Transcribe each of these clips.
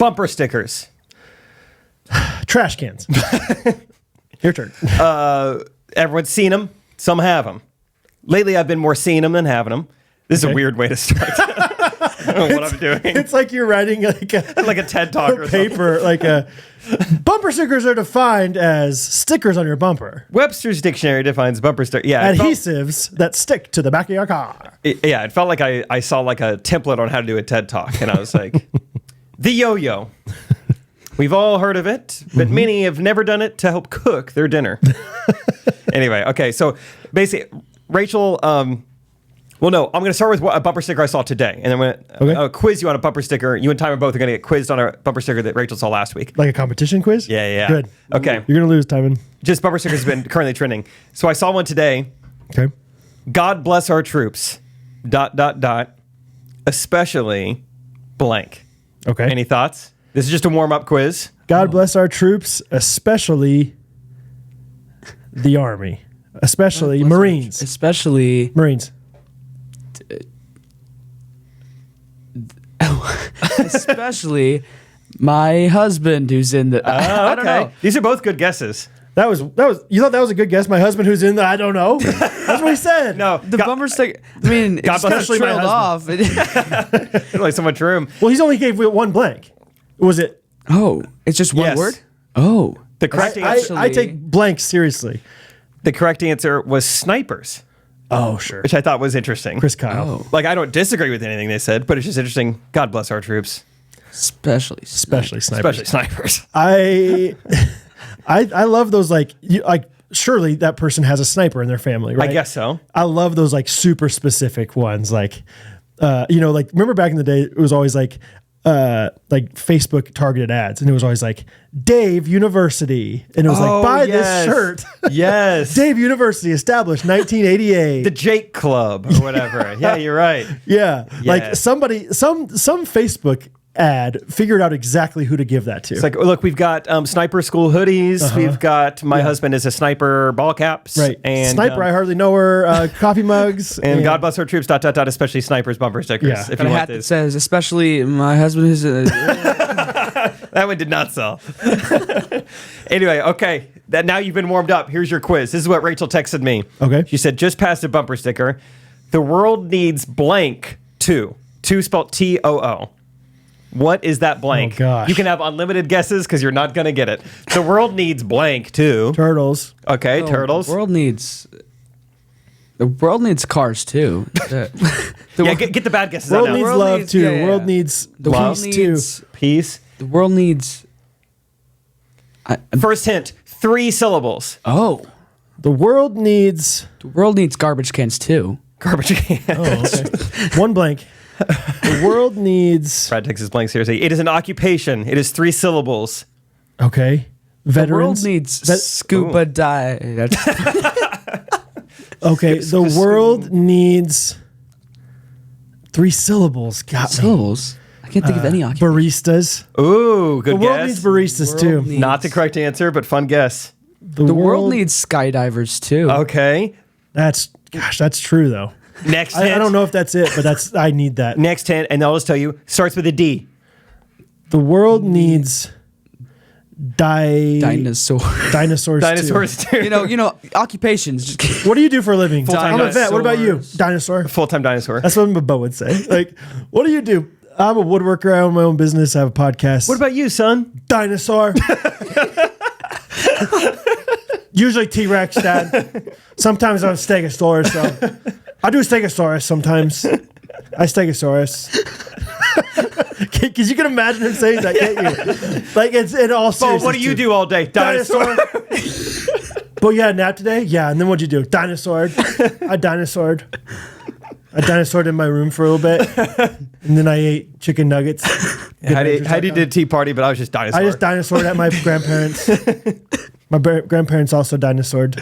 Bumper stickers. Trash cans. Your turn. Everyone's seen them. Some have them. Lately, I've been more seeing them than having them. This is a weird way to start. I don't know what I'm doing. It's like you're writing like a TED Talk or paper. Bumper stickers are defined as stickers on your bumper. Webster's dictionary defines bumper sticker. Yeah, adhesives that stick to the back of your car. It felt like I saw like a template on how to do a TED Talk, and I was like, the yo-yo. We've all heard of it, but many have never done it to help cook their dinner. Anyway, okay, so basically, Rachel. Well, no, I'm going to start with a bumper sticker I saw today, and then I'm going to quiz you on a bumper sticker. You and Tyler both are going to get quizzed on a bumper sticker that Rachel saw last week. Like a competition quiz? Yeah. Good. Okay. You're going to lose, Timon. Just bumper stickers have been currently trending. So I saw one today. Okay. God bless our troops. ... Especially blank. Okay. Any thoughts? This is just a warm-up quiz. God bless our troops, especially the Army. Especially Marines. Especially Marines. Especially my husband who's in the... I don't know. These are both good guesses. That was. You thought that was a good guess? My husband who's in the... I don't know. That's what he said. No. The bumper sticker... I mean, it just kind of especially my trailed off. There's only so much room. Well, he's only gave one blank. Was it? Oh, it's just one Yes. word? Oh. The correct answer. I take blanks seriously. The correct answer was snipers, Oh, sure. which I thought was interesting. Chris Kyle. Oh. Like, I don't disagree with anything they said, but it's just interesting. God bless our troops, Especially Especially snipers. especially snipers. I love those like surely that person has a sniper in their family, right? I guess so. I love those like super specific ones, like like remember back in the day, it was always like Facebook targeted ads, and it was always like Dave University, and it was like buy this shirt. Yes. Dave University established 1988. The Jake Club or whatever. Yeah, you're right. Yeah, like Yes. somebody, some Facebook ad figured out exactly who to give that to. It's like, look, we've got sniper school hoodies. We've got my husband is a sniper ball caps. Right. And Sniper, I hardly know her, coffee mugs. and God bless our troops, ... especially snipers bumper stickers. Yeah. If Got you a want hat that this. says, especially my husband who's... That one did not sell. Anyway, okay. Now you've been warmed up. Here's your quiz. This is what Rachel texted me. Okay. She said, just past a bumper sticker. The world needs blank two. Two spelled TOO. What is that blank? Oh, gosh. You can have unlimited guesses because you're not going to get it. The world needs blank too. Turtles. Okay, turtles. The world needs cars too. Get the bad guesses World out now. needs World love needs- too. yeah, yeah. World needs The world peace too. needs Peace. the world needs. First hint, 3 syllables. Oh, The world needs the world needs garbage cans too. Garbage can. one blank. The world needs Brad takes his blank seriously. It is an occupation. It is 3 syllables. okay. The world Veterans. needs That- scuba dive. Okay. The world needs 3 syllables. Got me. syllables. I can't think of any occupation. Baristas. Ooh, good The world guess. needs baristas too. World needs- Not the correct answer, but fun guess. The world needs skydivers too. Okay. That's true though. Next hint. I don't know if that's it, but I need that. Next hint, and I'll just tell you, starts with a D. The world needs Dinosaur. dinosaurs. Dinosaurs Too. too. You know, occupations. Just What do you do for a living? Full-time I'm a vet. What about you? dinosaurs. Dinosaur. Full-time dinosaur. That's what Bo would say. Like, what do you do? I'm a woodworker. I own my own business. I have a podcast. What about you, son? Dinosaur? Usually T-Rex, Dad. Sometimes I'm a Stegosaurus. So I do Stegosaurus sometimes. I Stegosaurus. Because you can imagine him saying that, can't you? Like, it's in all Oh, seriousness. what do you too. do all day? Dinosaur. But you had a nap today? Yeah. And then what'd you do? Dinosaured. I dinosaured. I dinosaured in my room for a little bit. And then I ate chicken nuggets. Heidi did a tea party, but I was just dinosaur. I just dinosaured at my grandparents. My grandparents also dinosaured.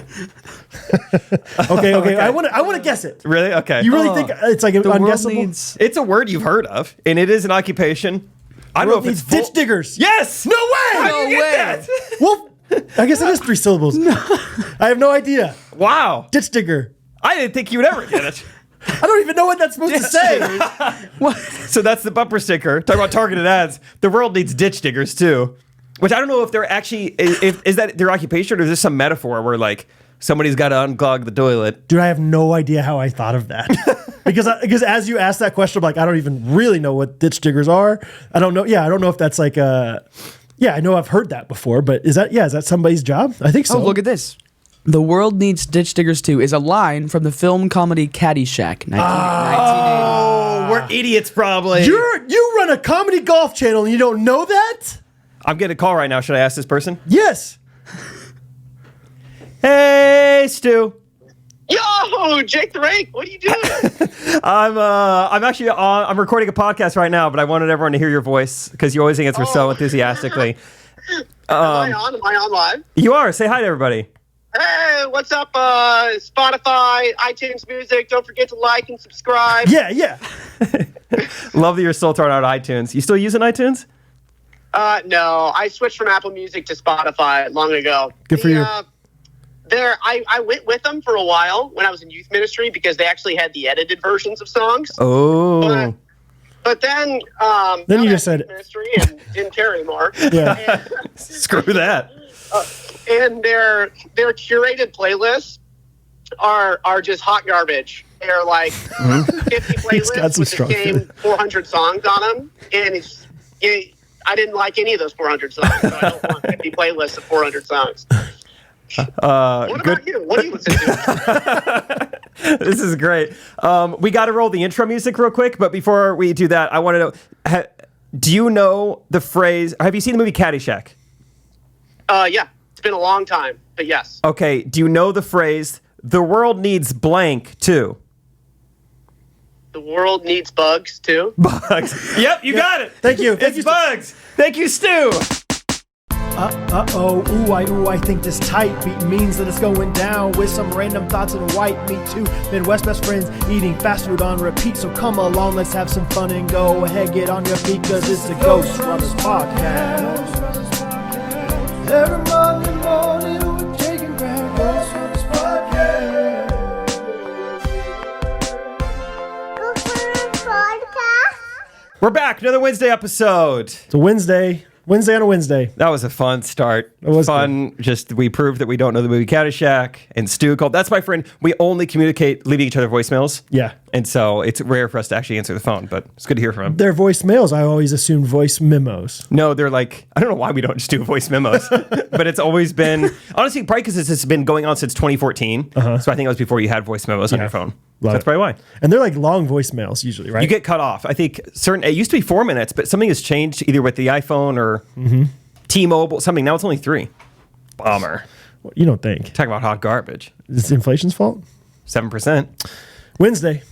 Okay. I want to guess it. Really? Okay. You really think it's like the world unguessable? needs. It's a word you've heard of, and it is an occupation. I don't know World if needs it's full- ditch diggers. Yes. No way. How do you No get way. that? Well, I guess it is 3 syllables. I have no idea. Wow. Ditch digger. I didn't think you would ever get it. I don't even know what that's supposed to say. So that's the bumper sticker. Talk about targeted ads. The world needs ditch diggers too. Which I don't know if they're actually, is that their occupation or is this some metaphor where like somebody's got to unclog the toilet? Dude, I have no idea how I thought of that. because as you asked that question, I'm like, I don't even really know what ditch diggers are. I don't know. Yeah, I don't know if that's like I know I've heard that before, but is that somebody's job? I think so. Oh, look at this. The world needs ditch diggers too is a line from the film comedy Caddyshack, 1980. Oh, we're idiots probably. You run a comedy golf channel and you don't know that? I'm getting a call right now. Should I ask this person? Yes. Hey, Stu. Yo, Jake the Rake, what are you doing? I'm actually I'm recording a podcast right now, but I wanted everyone to hear your voice because you always answer so enthusiastically. Am I on live? You are. Say hi to everybody. Hey, what's up, Spotify, iTunes Music? Don't forget to like and subscribe. Yeah. Love that you're still throwing out iTunes. You still using iTunes? No, I switched from Apple Music to Spotify long ago. Good for you. I went with them for a while when I was in youth ministry because they actually had the edited versions of songs. Oh. But then you just said ministry and didn't care anymore. Yeah. Screw that. And their curated playlists are just hot garbage. They're like 50 playlists with the same 400 songs on them, and I didn't like any of those 400 songs, so I don't want 50 playlists of 400 songs. What about you? What do you listen to? This is great. We got to roll the intro music real quick, but before we do that, I want to know, do you know the phrase, have you seen the movie Caddyshack? Yeah. It's been a long time, but yes. Okay, do you know the phrase, the world needs blank too? The world needs bugs too? Bugs. Yep, you got it. Thank you. It's bugs. Thank you, Stu. I think this tight beat means that it's going down with some random thoughts and white meat too. Midwest best friends eating fast food on repeat. So come along, let's have some fun and go ahead, get on your feet, cause it's the Ghostrunners podcast. Every Monday morning we're taking back Ghostrunners podcast. We're back, another Wednesday episode. It's a Wednesday on a Wednesday. That was a fun start. It was fun. Good. Just we proved that we don't know the movie Caddyshack. And Stu called. That's my friend. We only communicate leaving each other voicemails. Yeah. And so it's rare for us to actually answer the phone, but it's good to hear from him. They're voicemails. I always assumed voice memos. No, they're like, I don't know why we don't just do voice memos, but it's always been, honestly, probably because this has been going on since 2014. So I think it was before you had voice memos on your phone. So that's probably why. And they're like long voicemails usually, right? You get cut off. I think it used to be 4 minutes, but something has changed either with the iPhone or T-Mobile, something. Now it's only 3. Bummer. Well, you don't think. Talk about hot garbage. Is it inflation's fault? 7%. Wednesday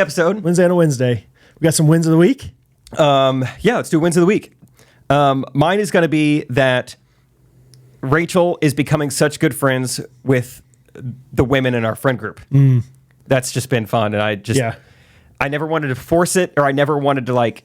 episode. Wednesday on a Wednesday. We got some wins of the week. Yeah, let's do wins of the week. Mine is going to be that Rachel is becoming such good friends with the women in our friend group. That's just been fun. And I never wanted to force it, or I never wanted to like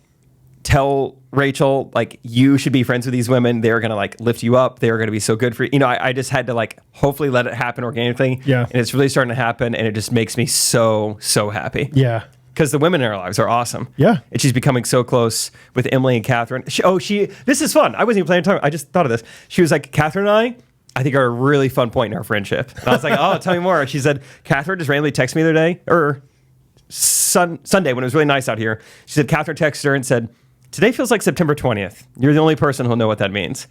tell Rachel, like, you should be friends with these women. They're going to like lift you up. They're going to be so good for you. You know, I just had to like hopefully let it happen organically. Yeah. And it's really starting to happen. And it just makes me so happy. Yeah. Because the women in our lives are awesome. Yeah. And she's becoming so close with Emily and Catherine. This is fun. I wasn't even planning to talk. I just thought of this. She was like, Catherine and I think are a really fun point in our friendship. And I was like, oh, tell me more. She said, Catherine just randomly texted me the other day, or Sunday when it was really nice out here. She said, Catherine texted her and said, today feels like September 20th. You're the only person who'll know what that means.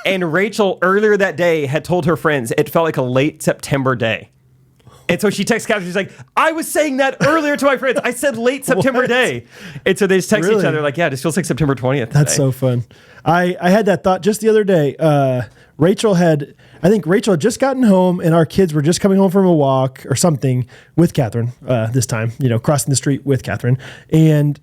And Rachel earlier that day had told her friends it felt like a late September day. And so she texts Catherine, she's like, I was saying that earlier to my friends. I said late September day. And so they just text each other like, yeah, it just feels like September 20th. That's so fun. I had that thought just the other day. I think Rachel had just gotten home and our kids were just coming home from a walk or something with Catherine this time, crossing the street with Catherine. And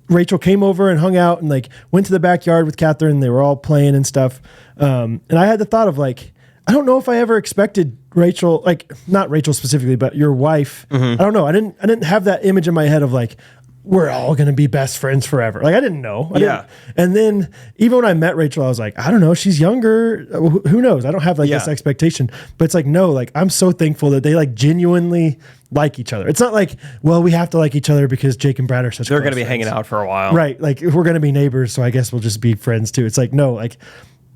Rachel came over and hung out and like went to the backyard with Catherine. They were all playing and stuff. And I had the thought of like, I don't know if I ever expected Rachel, like not Rachel specifically, but your wife. I don't know. I didn't have that image in my head of like, we're all going to be best friends forever. Like I didn't know. And then even when I met Rachel, I was like, I don't know. She's younger. Who knows? I don't have like this expectation, but it's like, no, like I'm so thankful that they like genuinely like each other. It's not like, well, we have to like each other because Jake and Brad are such They're going to be hanging out for a while. Right. Like if we're going to be neighbors, so I guess we'll just be friends too. It's like, no, like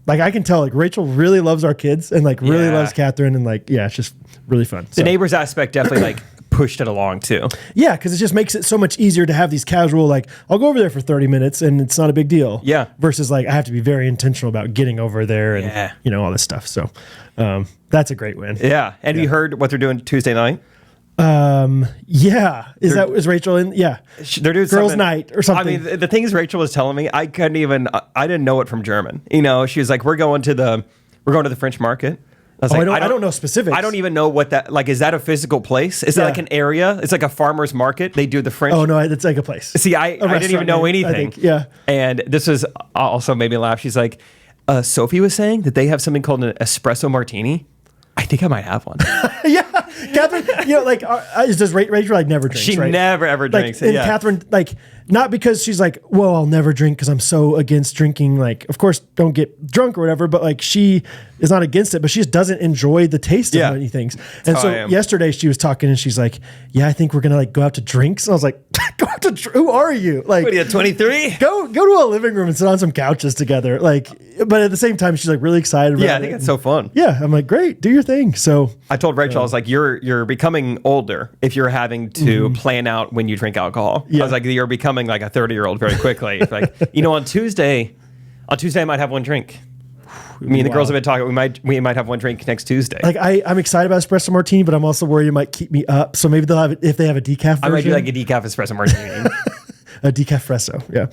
I can tell like Rachel really loves our kids and like really loves Catherine and like, yeah, it's just really fun. The neighbors aspect definitely like pushed it along too. Yeah, because it just makes it so much easier to have these casual, like, I'll go over there for 30 minutes and it's not a big deal. Yeah. Versus like, I have to be very intentional about getting over there and, you know, all this stuff. So that's a great win. Yeah. And you heard what they're doing Tuesday night? Yeah. Is Rachel in? Yeah. They're doing Girls' night or something. I mean, the things Rachel was telling me, I didn't know it from German. You know, she was like, we're going to the French market. I was like, I don't know specifics. I don't even know what that, like, is that a physical place? Is that like an area? It's like a farmer's market. They do the French. Oh, no, it's like a place. See, I didn't even know anything. I think, yeah. And this was also made me laugh. She's like, Sophie was saying that they have something called an espresso martini. I think I might have one. Yeah. Catherine, you know, like, does Rachel like never drinks, She right? never ever drinks. And Catherine, like, not because she's like, well, I'll never drink because I'm so against drinking. Like, of course, don't get drunk or whatever, but like, she is not against it, but she just doesn't enjoy the taste of many things. And so yesterday she was talking and she's like, yeah, I think we're going to like go out to drinks. And I was like, go out to who are you? Like, what are you, 23? Go to a living room and sit on some couches together. Like, but at the same time, she's like really excited about it. Yeah, I think it's so fun. Yeah. I'm like, great, do your thing. So I told Rachel, I was like, you're becoming older if you're having to plan out when you drink alcohol. I was like, you're becoming like a 30-year-old very quickly. Like, you know, on Tuesday I might have one drink. Me and the girls have been talking. We might have one drink next Tuesday. Like I'm excited about espresso martini, but I'm also worried it might keep me up. So maybe they'll have it if they have a decaf version. I might do like a decaf espresso martini. A decaf espresso, yeah.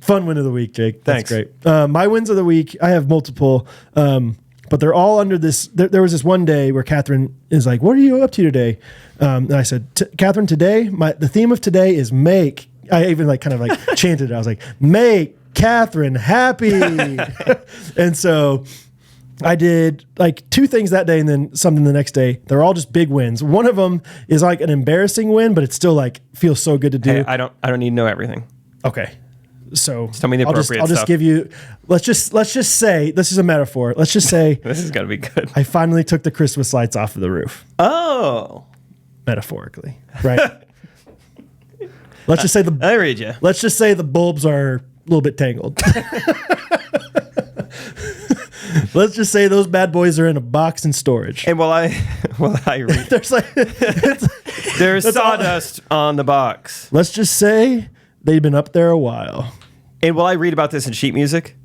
Fun win of the week, Jake. Thanks. That's great. My wins of the week, I have multiple, but they're all under this. There was this one day where Catherine is like, "What are you up to today?" And I said, "Catherine, today, the theme of today is make." I even like kind of like chanted it. I was like, "Make Catherine happy," and so I did like 2 things that day and then something the next day. They're all just big wins. One of them is like an embarrassing win, but it still like feels so good to do. Hey, I don't need to know everything. Okay. So just tell me the appropriate I'll just stuff. give you, let's just say, this is a metaphor. Let's just say this is going to be good. I finally took the Christmas lights off of the roof. Oh. Metaphorically, right? Let's just say I read you. Let's just say the bulbs are a little bit tangled. Let's just say those bad boys are in a box in storage. And while I read, there's sawdust on the box. Let's just say they've been up there a while. And while I read about this in sheet music,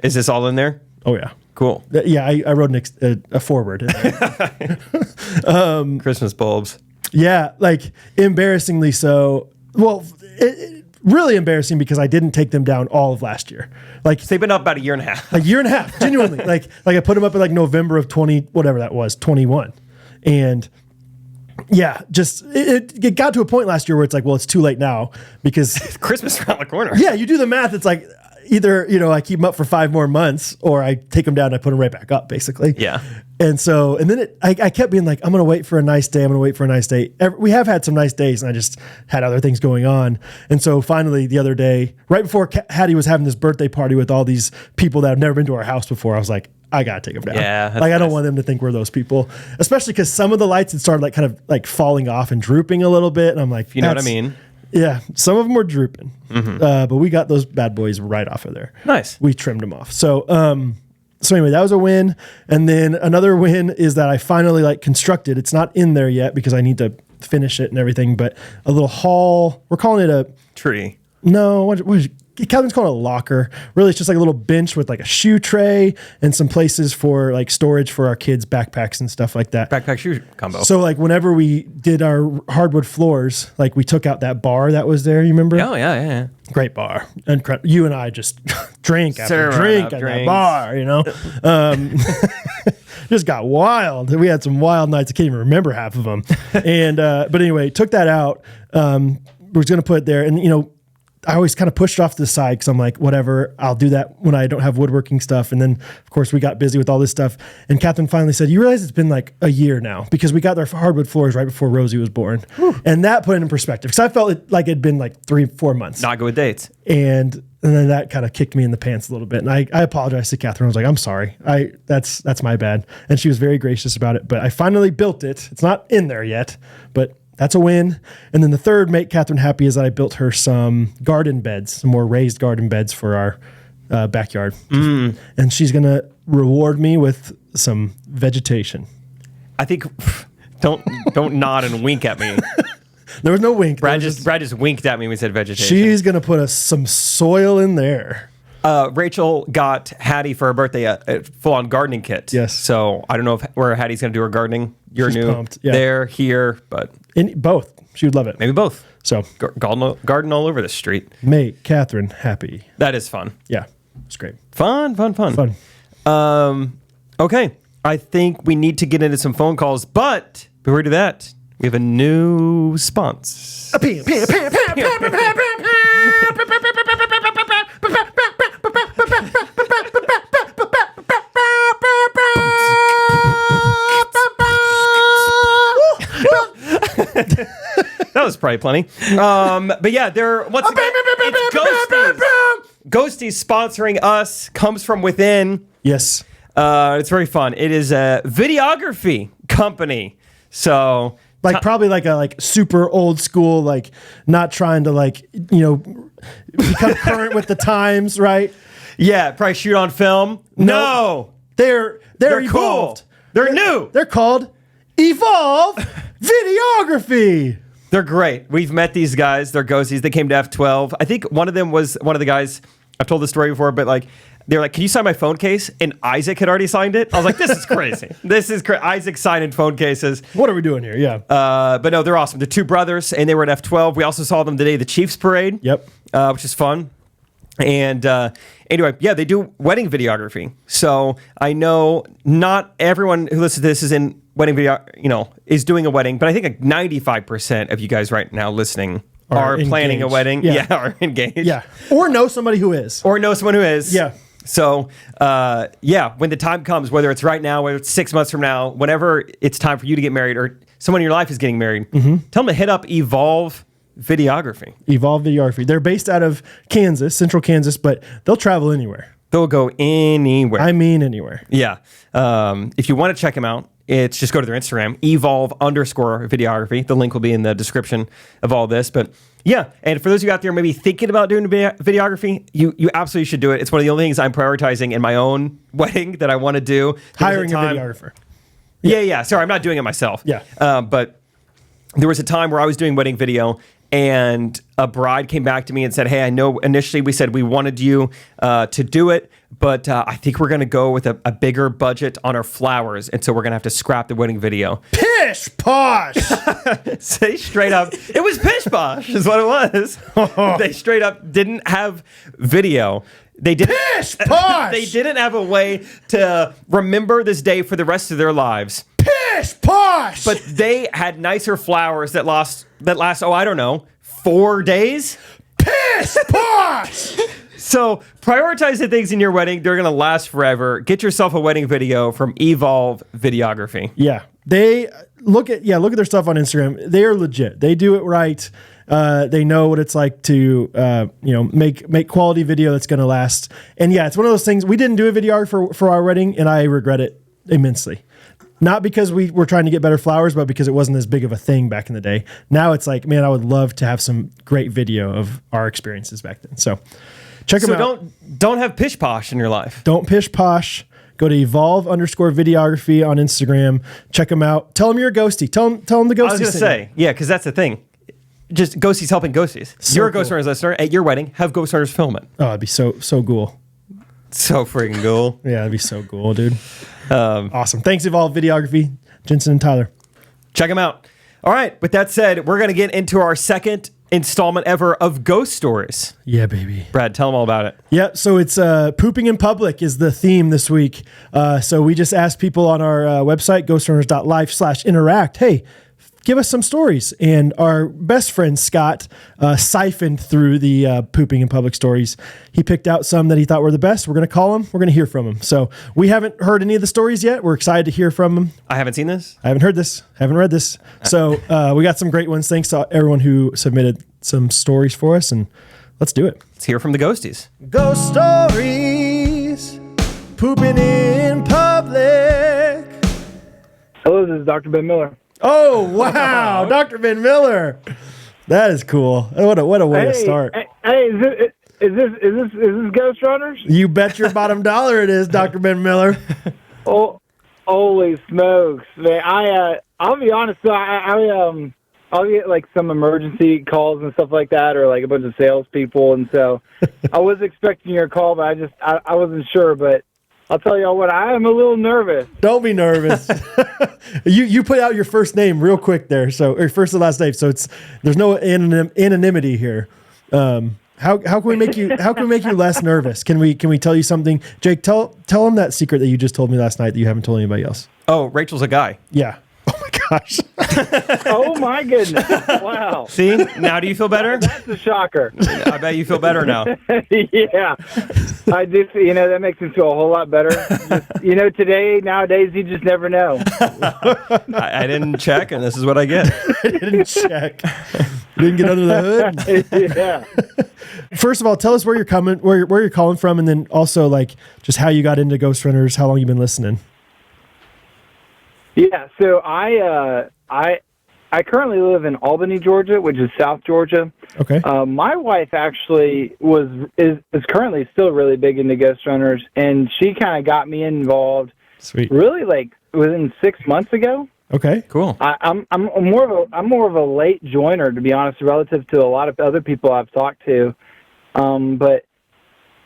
is this all in there? Oh yeah, cool. Yeah, I wrote a foreword. Christmas bulbs. Yeah, like embarrassingly so. Well, really embarrassing because I didn't take them down all of last year. Like they've been up about a year and a half. A year and a half, genuinely. like I put them up in like November of 21, and yeah, just it got to a point last year where it's like, well, it's too late now because Christmas around the corner. Yeah, you do the math. It's like either I keep them up for 5 more months or I take them down and I put them right back up, basically. Yeah. And then I kept being like, I'm going to wait for a nice day. We have had some nice days and I just had other things going on. And so finally the other day, right before Hattie was having this birthday party with all these people that have never been to our house before, I was like, I got to take them down. Yeah. Like, I don't want them to think we're those people, especially because some of the lights had started like kind of like falling off and drooping a little bit. And I'm like, you know what I mean? Yeah, some of them were drooping, but we got those bad boys right off of there. Nice. We trimmed them off. So anyway, that was a win. And then another win is that I finally like constructed. It's not in there yet because I need to finish it and everything. But a little hall. We're calling it a tree. No, what is Calvin's calling it a locker. Really, it's just like a little bench with like a shoe tray and some places for like storage for our kids' backpacks and stuff like that. Backpack shoe combo. So like whenever we did our hardwood floors, like we took out that bar that was there. You remember? Oh yeah. Great bar. You and I just drink after drink at that bar. Just got wild. We had some wild nights. I can't even remember half of them. And but anyway, took that out. We was going to put it there, and I always kind of pushed off to the side because I'm like, whatever, I'll do that when I don't have woodworking stuff. And then, of course, we got busy with all this stuff. And Catherine finally said, you realize it's been like a year now because we got our hardwood floors right before Rosie was born. Whew. And that put it in perspective because I felt like it'd been like 3-4 months. Not good with dates. And then that kind of kicked me in the pants a little bit. And I apologized to Catherine. I was like, I'm sorry. That's my bad. And she was very gracious about it. But I finally built it. It's not in there yet, but that's a win. And then the third make Catherine happy is that I built her some garden beds, some more raised garden beds for our backyard. And she's going to reward me with some vegetation. I think, don't nod and wink at me. There was no wink. Brad just winked at me when we said vegetation. She's going to put some soil in there. Rachel got Hattie for her birthday a full-on gardening kit. Yes. So I don't know where Hattie's going to do her gardening. You're She's new pumped. Yeah. there, here, but Both. She would love it. maybe both. So Garden all over the street. make Catherine happy. That is fun. Yeah. It's great. Fun. Fun. Okay. I think we need to get into some phone calls, but before we do that, we have a new sponsor. That was probably plenty. But yeah, they're once again, it's Ghosties sponsoring us. Comes from within. Yes. It's very fun. It is a videography company. So Probably like a super old school, like not trying to become current with the times, right? yeah, probably shoot on film. No, They're they're cool. evolved. They're new. They're called Evolve Videography. They're great. We've met these guys. They're ghosties. They came to F12. I think one of them was one of the guys. I've told this story before, but they're like, can you sign my phone case? And Isaac had already signed it. I was like, this is crazy. This is crazy. Isaac signing phone cases. What are we doing here? Yeah. But no, they're awesome. They're two brothers, and they were at F12. We also saw them today at the Chiefs Parade. Yep. Which is fun. And anyway, yeah, they do wedding videography. So I know not everyone who listens to this is in wedding video, is doing a wedding, but I think like 95% of you guys right now listening are planning a wedding. Yeah. Are engaged. Yeah. Or know somebody who is. Or know someone who is. Yeah. So, when the time comes, whether it's right now, whether it's 6 months from now, whenever it's time for you to get married or someone in your life is getting married, tell them to hit up Evolve Videography. Evolve Videography. They're based out of Kansas, central Kansas, but they'll travel anywhere. They'll go anywhere. I mean anywhere. Yeah. If you want to check them out, it's just go to their Instagram, evolve_videography. The link will be in the description of all this. But yeah, and for those of you out there maybe thinking about doing videography, you absolutely should do it. It's one of the only things I'm prioritizing in my own wedding that I want to do. Hiring a videographer. Yeah. Sorry, I'm not doing it myself. Yeah. But there was a time where I was doing wedding video, and a bride came back to me and said, hey, I know initially we said we wanted you to do it, but I think we're going to go with a bigger budget on our flowers, and so we're going to have to scrap the wedding video. Pish posh! Say straight up, it was pish posh is what it was. They straight up didn't have video. They didn't, Pish posh! They didn't have a way to remember this day for the rest of their lives. Pish posh! But they had nicer flowers that last, 4 days. Pish posh! So prioritize the things in your wedding. They're going to last forever. Get yourself a wedding video from Evolve Videography. Yeah. They look at their stuff on Instagram. They are legit. They do it right. They know what it's like to make quality video that's going to last. And yeah, it's one of those things. We didn't do a videographer for our wedding, and I regret it immensely. Not because we were trying to get better flowers, but because it wasn't as big of a thing back in the day. Now it's like, man, I would love to have some great video of our experiences back then. So check them out. So don't have pish posh in your life. Don't pish posh. Go to evolve_videography on Instagram. Check them out. Tell them you're a ghostie. Tell them the ghostie. I was going to say, yeah, because that's the thing. Just ghosties helping ghosties. So you're a cool. Ghostrunners listener at your wedding. Have Ghostrunners film it. Oh, it'd be so cool. So freaking cool. Yeah, it'd be so cool, dude. Awesome. Thanks, Evolve Videography, Jensen and Tyler. Check them out. All right. With that said, we're going to get into our second installment ever of Ghost Stories. Yeah, baby. Brad, tell them all about it. Yeah, so it's pooping in public is the theme this week. So we just asked people on our website, ghostrunners.life/interact, hey, give us some stories. And our best friend, Scott, siphoned through the pooping in public stories. He picked out some that he thought were the best. We're going to call him. We're going to hear from him. So we haven't heard any of the stories yet. We're excited to hear from him. I haven't seen this. I haven't heard this. Haven't read this. So we got some great ones. Thanks to everyone who submitted some stories for us. And let's do it. Let's hear from the ghosties. Ghost stories. Pooping in public. Hello, this is Dr. Ben Miller. Oh, wow. Dr. Ben Miller. That is cool. What a way to start. Hey, is this Ghostrunners? You bet your bottom dollar it is, Dr. Ben Miller. Oh, holy smokes, man! I'll be honest. So I'll get like some emergency calls and stuff like that, or like a bunch of salespeople, and so I was expecting your call, but I wasn't sure. But I'll tell y'all what, I am a little nervous. Don't be nervous. You put out your first name real quick there, or first and last name, so there's no anonymity here. How can we make you less nervous? Can we tell you something? Jake, tell them that secret that you just told me last night that you haven't told anybody else. Oh, Rachel's a guy. Yeah. Oh my gosh. Oh my goodness. Wow. See? Now do you feel better? That's a shocker. I bet you feel better now. Yeah. I do. That makes me feel a whole lot better. Nowadays, you just never know. I didn't check, and this is what I get. I didn't check. Didn't get under the hood. Yeah. First of all, tell us where you're calling from, and then also like just how you got into Ghostrunners, how long you've been listening. Yeah, so I currently live in Albany, Georgia, which is South Georgia. Okay. My wife actually is currently still really big into Ghostrunners, and she kind of got me involved. Sweet. Really, like within 6 months ago. Okay. Cool. I'm more of a late joiner, to be honest, relative to a lot of other people I've talked to. But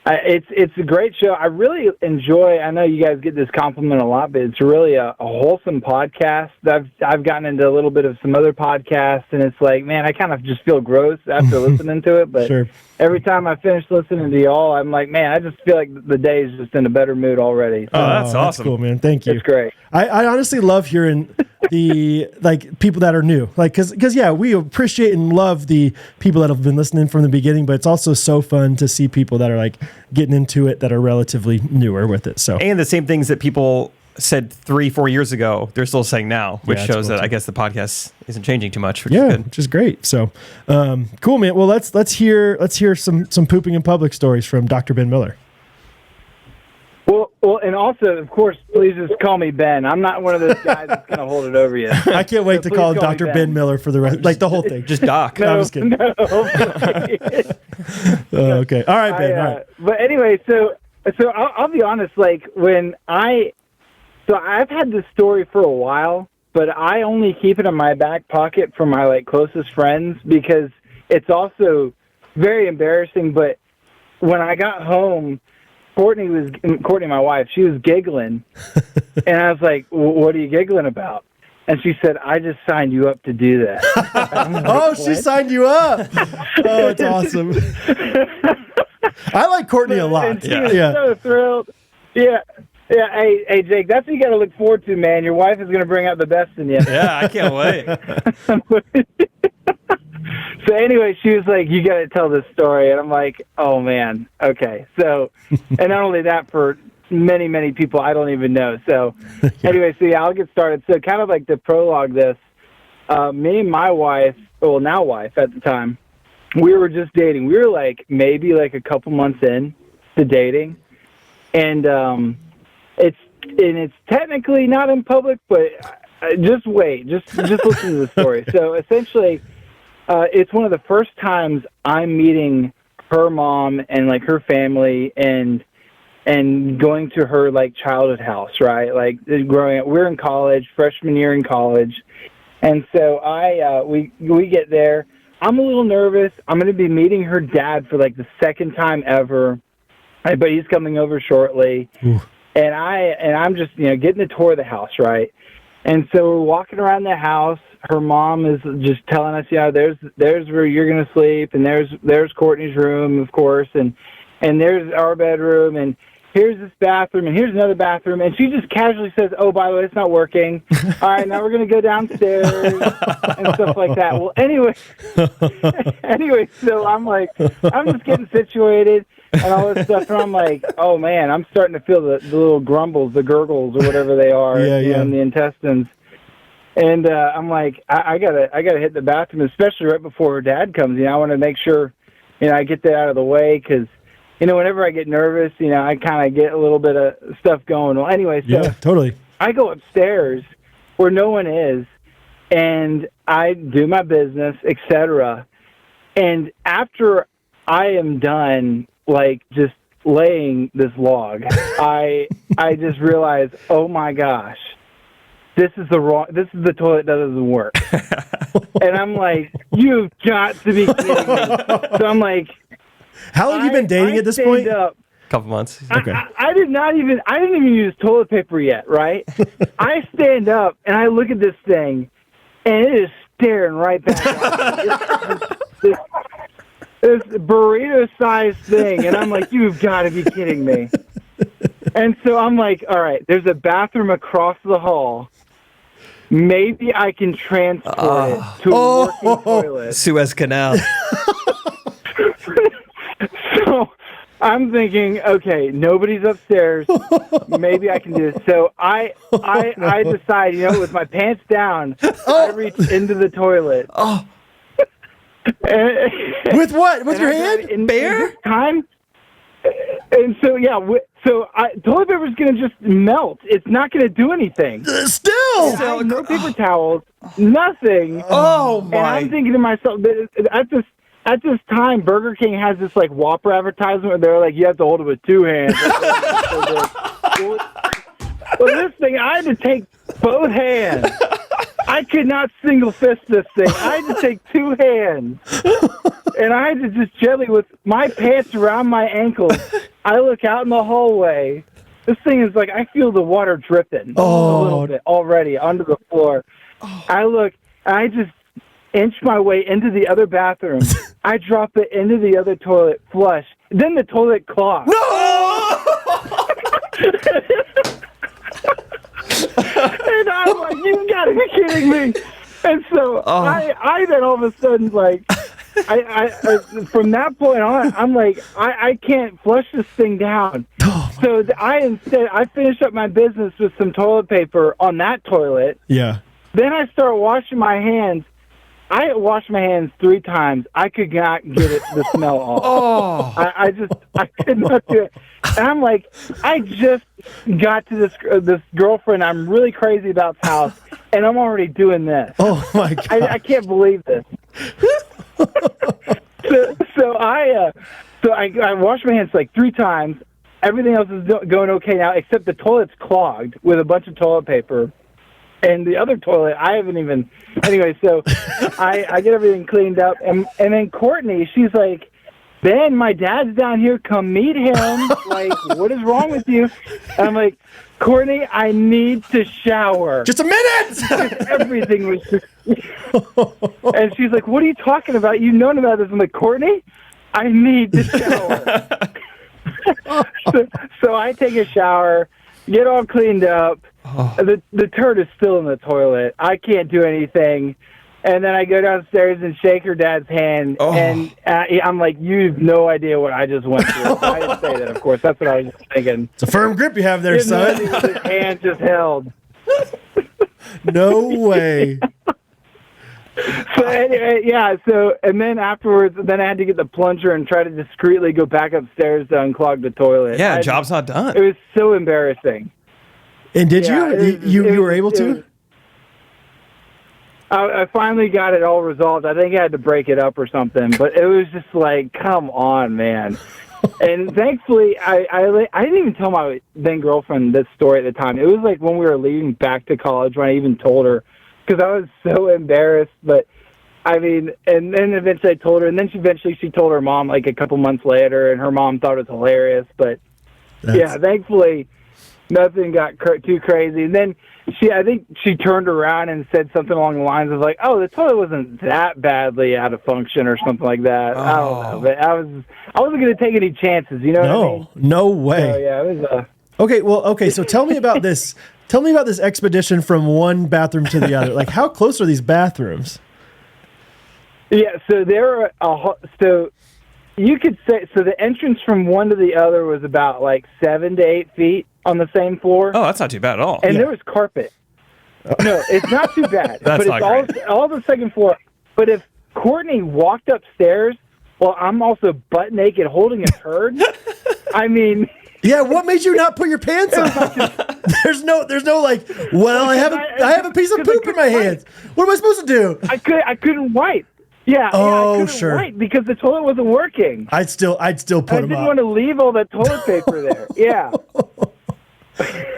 it's a great show. I really enjoy. I know you guys get this compliment a lot, but it's really a wholesome podcast. I've gotten into a little bit of some other podcasts, and it's like, man, I kind of just feel gross after listening to it. But sure. Every time I finish listening to y'all, I'm like, man, I just feel like the day is just in a better mood already. So, that's awesome. That's cool, man. Thank you. It's great. I honestly love hearing the people that are new, because yeah, we appreciate and love the people that have been listening from the beginning, but it's also so fun to see people that are like getting into it that are relatively newer with it. So, and the same things that people said 3-4 years ago, they're still saying now, which shows that I guess the podcast isn't changing too much, which is good. Which is great. So, cool, man. Well, let's hear some pooping in public stories from Dr. Ben Miller. Well, and also, of course, please just call me Ben. I'm not one of those guys that's going to hold it over you. I can't wait to call Dr. Ben Miller for the rest, like the whole thing. Just Doc. No, I'm just kidding. No. Okay. All right, Ben. All right. But anyway, so I'll be honest. Like I've had this story for a while, but I only keep it in my back pocket for my closest friends because it's also very embarrassing. But when I got home, Courtney, my wife, she was giggling, and I was like, "What are you giggling about?" And she said, "I just signed you up to do that." Like, she signed you up. Oh, it's awesome. I like Courtney a lot. And she was so thrilled. Yeah. Yeah, hey, Jake, that's what you got to look forward to, man. Your wife is going to bring out the best in you. Yeah, I can't wait. So anyway, she was like, you got to tell this story. And I'm like, oh, man, okay. So, and not only that, for many, many people I don't even know. So anyway, I'll get started. So kind of like to prologue this, me and my wife, well, now wife at the time, we were just dating. We were maybe a couple months in to dating. And it's technically not in public, but just wait, just listen to the story. So essentially, it's one of the first times I'm meeting her mom and her family and going to her childhood house, right? Growing up, we're in college, freshman year in college, and so we get there. I'm a little nervous. I'm going to be meeting her dad for the second time ever, but he's coming over shortly. Ooh. And I'm just, getting a tour of the house, right? And so we're walking around the house. Her mom is just telling us, there's where you're going to sleep, and there's Courtney's room, of course, and there's our bedroom, and here's this bathroom, and here's another bathroom. And she just casually says, oh, by the way, it's not working. All right, now we're going to go downstairs and stuff like that. Well, anyway, so I'm like, I'm just getting situated and all this stuff. And I'm like, oh, man, I'm starting to feel the little grumbles, the gurgles, or whatever they are in the intestines. And I'm like, I gotta hit the bathroom, especially right before her dad comes. I want to make sure, I get that out of the way because, whenever I get nervous, I kind of get a little bit of stuff going. Well, anyway, so yeah, totally. I go upstairs where no one is, and I do my business, etc. And after I am done, like just laying this log, I just realize, oh my gosh. This is the toilet that doesn't work. And I'm like, you've got to be kidding me. So I'm like, how long have you been dating at this point? Couple months. Okay. I didn't even use toilet paper yet, right? I stand up and I look at this thing and it is staring right back at me. This burrito-sized thing. And I'm like, you've got to be kidding me. And so I'm like, all right, there's a bathroom across the hall. Maybe I can transport it to a working toilet. Suez Canal. So I'm thinking, okay, nobody's upstairs. Maybe I can do this. So I decide, with my pants down, I reach into the toilet. Oh. With what? With your hand? Bare? Time. And so, toilet paper is going to just melt. It's not going to do anything. Still. No paper towels, nothing. Oh, my. And I'm thinking to myself, at this time, Burger King has this, like, Whopper advertisement where they're like, you have to hold it with two hands. Well, this thing, I had to take both hands. I could not single fist this thing. I had to take two hands. And I had to just gently, with my pants around my ankles, I look out in the hallway. This thing is like, I feel the water dripping a little bit already under the floor. I look, I just inch my way into the other bathroom. I drop it into the other toilet, flush. Then the toilet clogs. No! And I'm like, you've got to be kidding me. And so I then all of a sudden, like, I from that point on, I'm like, I can't flush this thing down. So I finish up my business with some toilet paper on that toilet. Yeah. Then I start washing my hands. I washed my hands 3 times. I could not get the smell off. I could not do it. And I'm like, I just got to this girlfriend I'm really crazy about's house, and I'm already doing this. Oh my God. I can't believe this. So I washed my hands like 3 times. Everything else is going okay now, except the toilet's clogged with a bunch of toilet paper. And the other toilet, I haven't even... Anyway, so I get everything cleaned up. And then Courtney, she's like, Ben, my dad's down here. Come meet him. Like, what is wrong with you? And I'm like, Courtney, I need to shower. Just a minute! Everything was just... And she's like, what are you talking about? You've known about this. I'm like, Courtney, I need to shower. So I take a shower, get all cleaned up. The turd is still in the toilet. I can't do anything. And then I go downstairs and shake her dad's hand. And I'm like, you have no idea what I just went through. I didn't say that, of course. That's what I was thinking. It's a firm grip you have there, son. His hand just held. No way. So anyway, and then afterwards, I had to get the plunger and try to discreetly go back upstairs to unclog the toilet. Yeah, job's not done. It was so embarrassing. And did you were able to? I finally got it all resolved. I think I had to break it up or something, but it was just like, come on, man. And thankfully, I didn't even tell my then girlfriend this story at the time. It was like when we were leaving back to college when I even told her, because I was so embarrassed. But I mean, and then eventually I told her, and then she told her mom like a couple months later, and her mom thought it was hilarious. But yeah, thankfully, nothing got too crazy. And then I think she turned around and said something along the lines of like, "Oh, the toilet wasn't that badly out of function or something like that." I don't know, but I wasn't going to take any chances. You know what I mean? No way. So, yeah, it was. Okay. So tell me about this. Tell me about this expedition from one bathroom to the other. Like, how close are these bathrooms? Yeah, so so you could say the entrance from one to the other was about like 7 to 8 feet on the same floor. Oh, that's not too bad at all. And there was carpet. No, it's not too bad. That's but not it's all the second floor. But if Courtney walked upstairs while I'm also butt naked holding a turd, I mean. Yeah, what made you not put your pants on? There's no like, well, I have a piece of poop in my hands. What am I supposed to do? I couldn't wipe. Yeah, oh, I couldn't sure. wipe because the toilet wasn't working. I'd still put them up. I didn't want to leave all that toilet paper there. Yeah.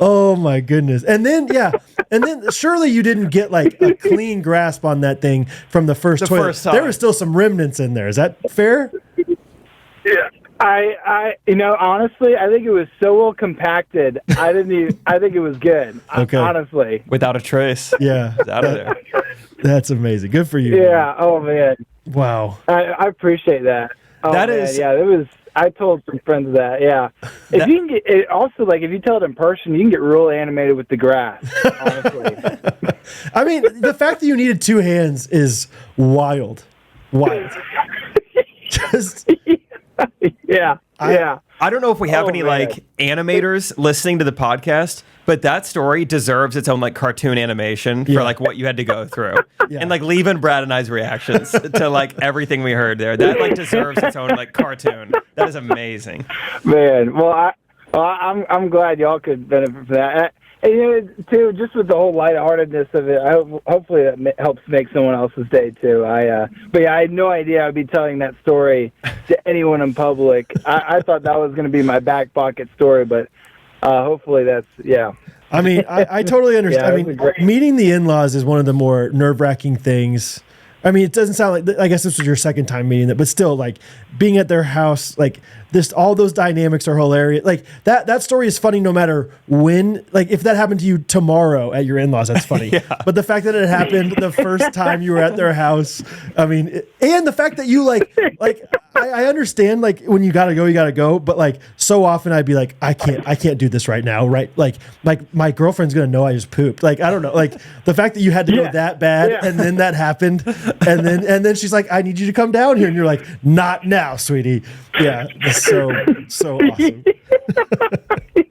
Oh my goodness. And then surely you didn't get like a clean grasp on that thing from the first toilet. First time. There were still some remnants in there. Is that fair? Yeah. I honestly, I think it was so well compacted. I think it was good. Okay. Honestly. Without a trace. Yeah. It's out of there. That's amazing. Good for you. Yeah. Man. Oh man. Wow. I appreciate that. Oh, That man. is- Yeah. It was. I told some friends that. Yeah. If you can get it, also like if you tell it in person, you can get real animated with the grass. Honestly. I mean, the fact that you needed two hands is wild. Wild. Just. Yeah. I don't know if we have any man. like animators listening to the podcast, but that story deserves its own like cartoon animation for like what you had to go through. Yeah. And like Leave and Brad and I's reactions to like everything we heard there. That like deserves its own like cartoon. That is amazing. Man, I'm glad y'all could benefit from that. And, you know, too, just with the whole lightheartedness of it, hopefully that helps make someone else's day too. But yeah, I had no idea I'd be telling that story to anyone in public. I thought that was going to be my back pocket story, but hopefully that's I mean, I totally understand. Yeah, I it was mean, great. meeting the in-laws is one of the more nerve-wracking things. I mean, it doesn't sound like, I guess this was your second time meeting them, but still, like, being at their house, like, all those dynamics are hilarious. Like, that story is funny no matter when, like, if that happened to you tomorrow at your in-laws, that's funny. Yeah. But the fact that it happened the first time you were at their house, I mean, and the fact that you, I understand, like, when you gotta go, but, like, so often I'd be like, I can't do this right now, right? Like, my girlfriend's gonna know I just pooped. Like, I don't know. Like, the fact that you had to go that bad, and then that happened, and then she's like, I need you to come down here, and you're like, not now, sweetie. Yeah, it's so awesome.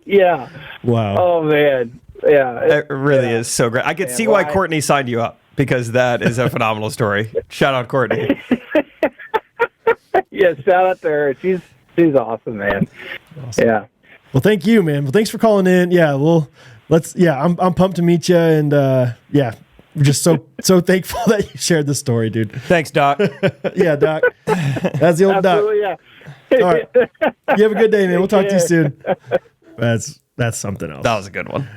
yeah. Wow. Oh man, yeah. It really is so great. I could see why Courtney signed you up because that is a phenomenal story. Shout out Courtney. Yeah, shout out to her. She's awesome, man. Awesome. Yeah. Well, thank you, man. Well, thanks for calling in. Yeah, I'm pumped to meet you, and we're just so thankful that you shared the story, dude. Thanks, Doc. Yeah, Doc. That's the old Absolutely, Doc. yeah. All right. You have a good day, man. We'll talk to you soon. That's something else. That was a good one.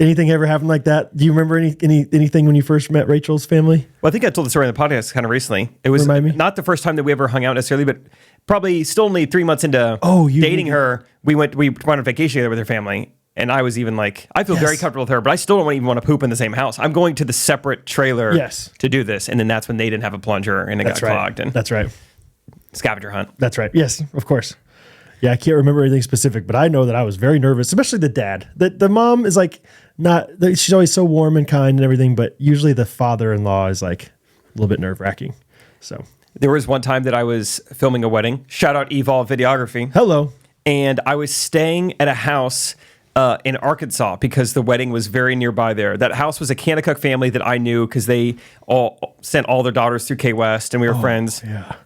Anything ever happened like that? Do you remember anything when you first met Rachel's family? Well, I think I told the story on the podcast kind of recently. It was Remind me? not the first time that we ever hung out necessarily, but probably still only 3 months into dating her. We went on vacation together with her family. And I was even like, I feel very comfortable with her, but I still don't even want to poop in the same house. I'm going to the separate trailer to do this. And then that's when they didn't have a plunger and it got clogged. And That's right. Scavenger hunt. That's right. Yes, of course. Yeah, I can't remember anything specific, but I know that I was very nervous, especially the dad. The mom is like she's always so warm and kind and everything, but usually the father-in-law is like a little bit nerve-wracking. So there was one time that I was filming a wedding. Shout out Evolve Videography. Hello. And I was staying at a house in Arkansas because the wedding was very nearby there. That house was a Kanakuk family that I knew because they all sent all their daughters through K-West and we were friends. Yeah.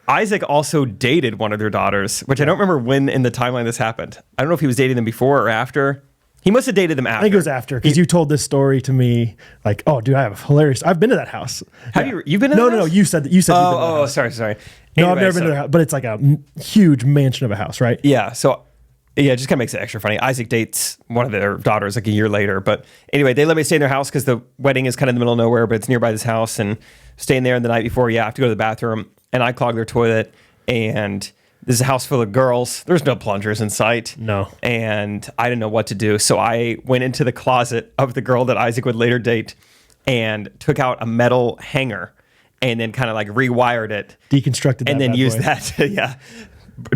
Isaac also dated one of their daughters, which I don't remember when in the timeline this happened. I don't know if he was dating them before or after. He must have dated them after. I think it was after because you told this story to me. Like, oh, dude, I have a hilarious. I've been to that house. Have you been? To No, that house? no. You said you've been. To that house. Sorry. No, Anyway, I've never been to their house, but it's like a huge mansion of a house, right? Yeah. So, yeah, it just kind of makes it extra funny. Isaac dates one of their daughters like a year later. But anyway, they let me stay in their house because the wedding is kind of in the middle of nowhere, but it's nearby this house. And staying there the night before, I have to go to the bathroom. And I clogged their toilet. And There's a house full of girls. There's no plungers in sight. No. And I didn't know what to do. So I went into the closet of the girl that Isaac would later date and took out a metal hanger and then kind of like rewired it. Deconstructed that and then bad used boy. that to,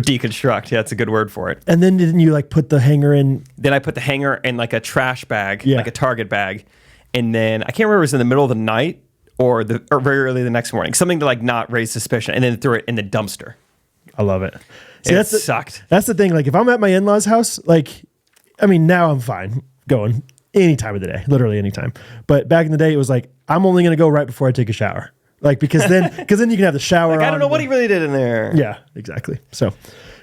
deconstruct. Yeah, that's a good word for it. And then didn't you like put the hanger in? Then I put the hanger in like a trash bag, Yeah. like a Target bag. And then I can't remember if it was in the middle of the night or very early the next morning. Something to like not raise suspicion. And then threw it in the dumpster. I love it. See, It that's sucked. That's the thing. Like if I'm at my in-laws' house, like, I mean, now I'm fine going any time of the day, literally any time. But back in the day, it was like, I'm only going to go right before I take a shower. Like, because then you can have the shower. Like, I don't on know what he really did in there. Yeah, exactly. So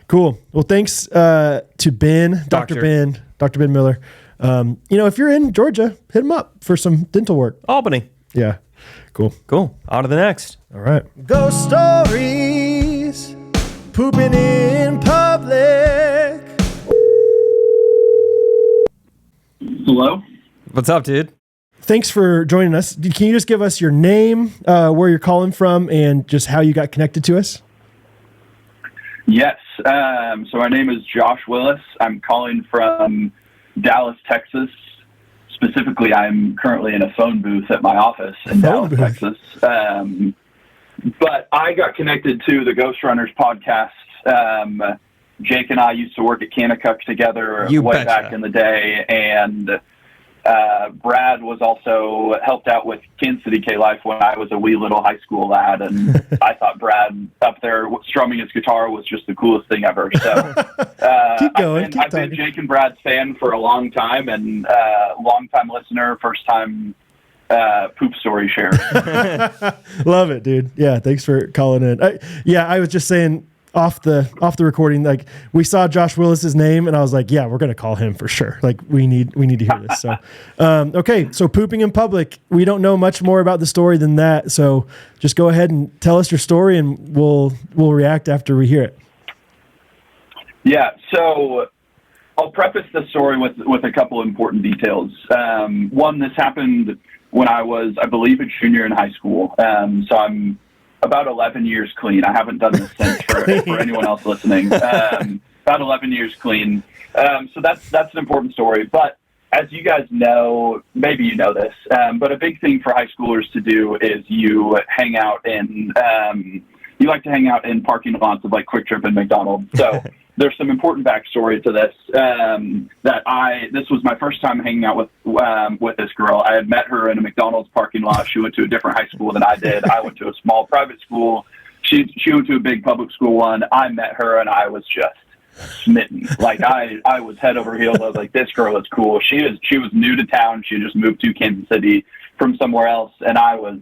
cool. Well, thanks to Ben, Dr. Ben Miller. If you're in Georgia, hit him up for some dental work. Albany. Yeah. Cool. Cool. On to the next. All right. Ghost stories. Pooping in public. Hello? What's up, dude? Thanks for joining us. Can you just give us your name, where you're calling from, and just how you got connected to us? Yes. So my name is Josh Willis. I'm calling from Dallas, Texas. Specifically, I'm currently in a phone booth at my office in Dallas, Texas. But I got connected to the Ghostrunners podcast. Jake and I used to work at Kanakuk together way back in the day, and Brad was also helped out with Kansas City K-Life when I was a wee little high school lad, and I thought Brad up there strumming his guitar was just the coolest thing ever. So keep going. I've been Jake and Brad's fan for a long time, and long-time listener, first-time poop story share. Love it, dude. Yeah, thanks for calling in. I was just saying off the recording, like we saw Josh Willis's name and I was like, yeah, we're gonna call him for sure. Like we need to hear this. So okay, so pooping in public, we don't know much more about the story than that. So just go ahead and tell us your story and we'll react after we hear it. Yeah, so I'll preface the story with a couple important details. One, this happened when I was, I believe, a junior in high school. So I'm about 11 years clean. I haven't done this since for anyone else listening. About 11 years clean. So that's an important story. But as you guys know, maybe you know this, but a big thing for high schoolers to do is you hang out in, you like to hang out in parking lots of like Quick Trip and McDonald's. So there's some important backstory to this, this was my first time hanging out with this girl. I had met her in a McDonald's parking lot. She went to a different high school than I did. I went to a small private school. She went to a big public school one. I met her and I was just smitten. Like I was head over heels. I was like, this girl is cool. She was new to town. She just moved to Kansas City from somewhere else. And I was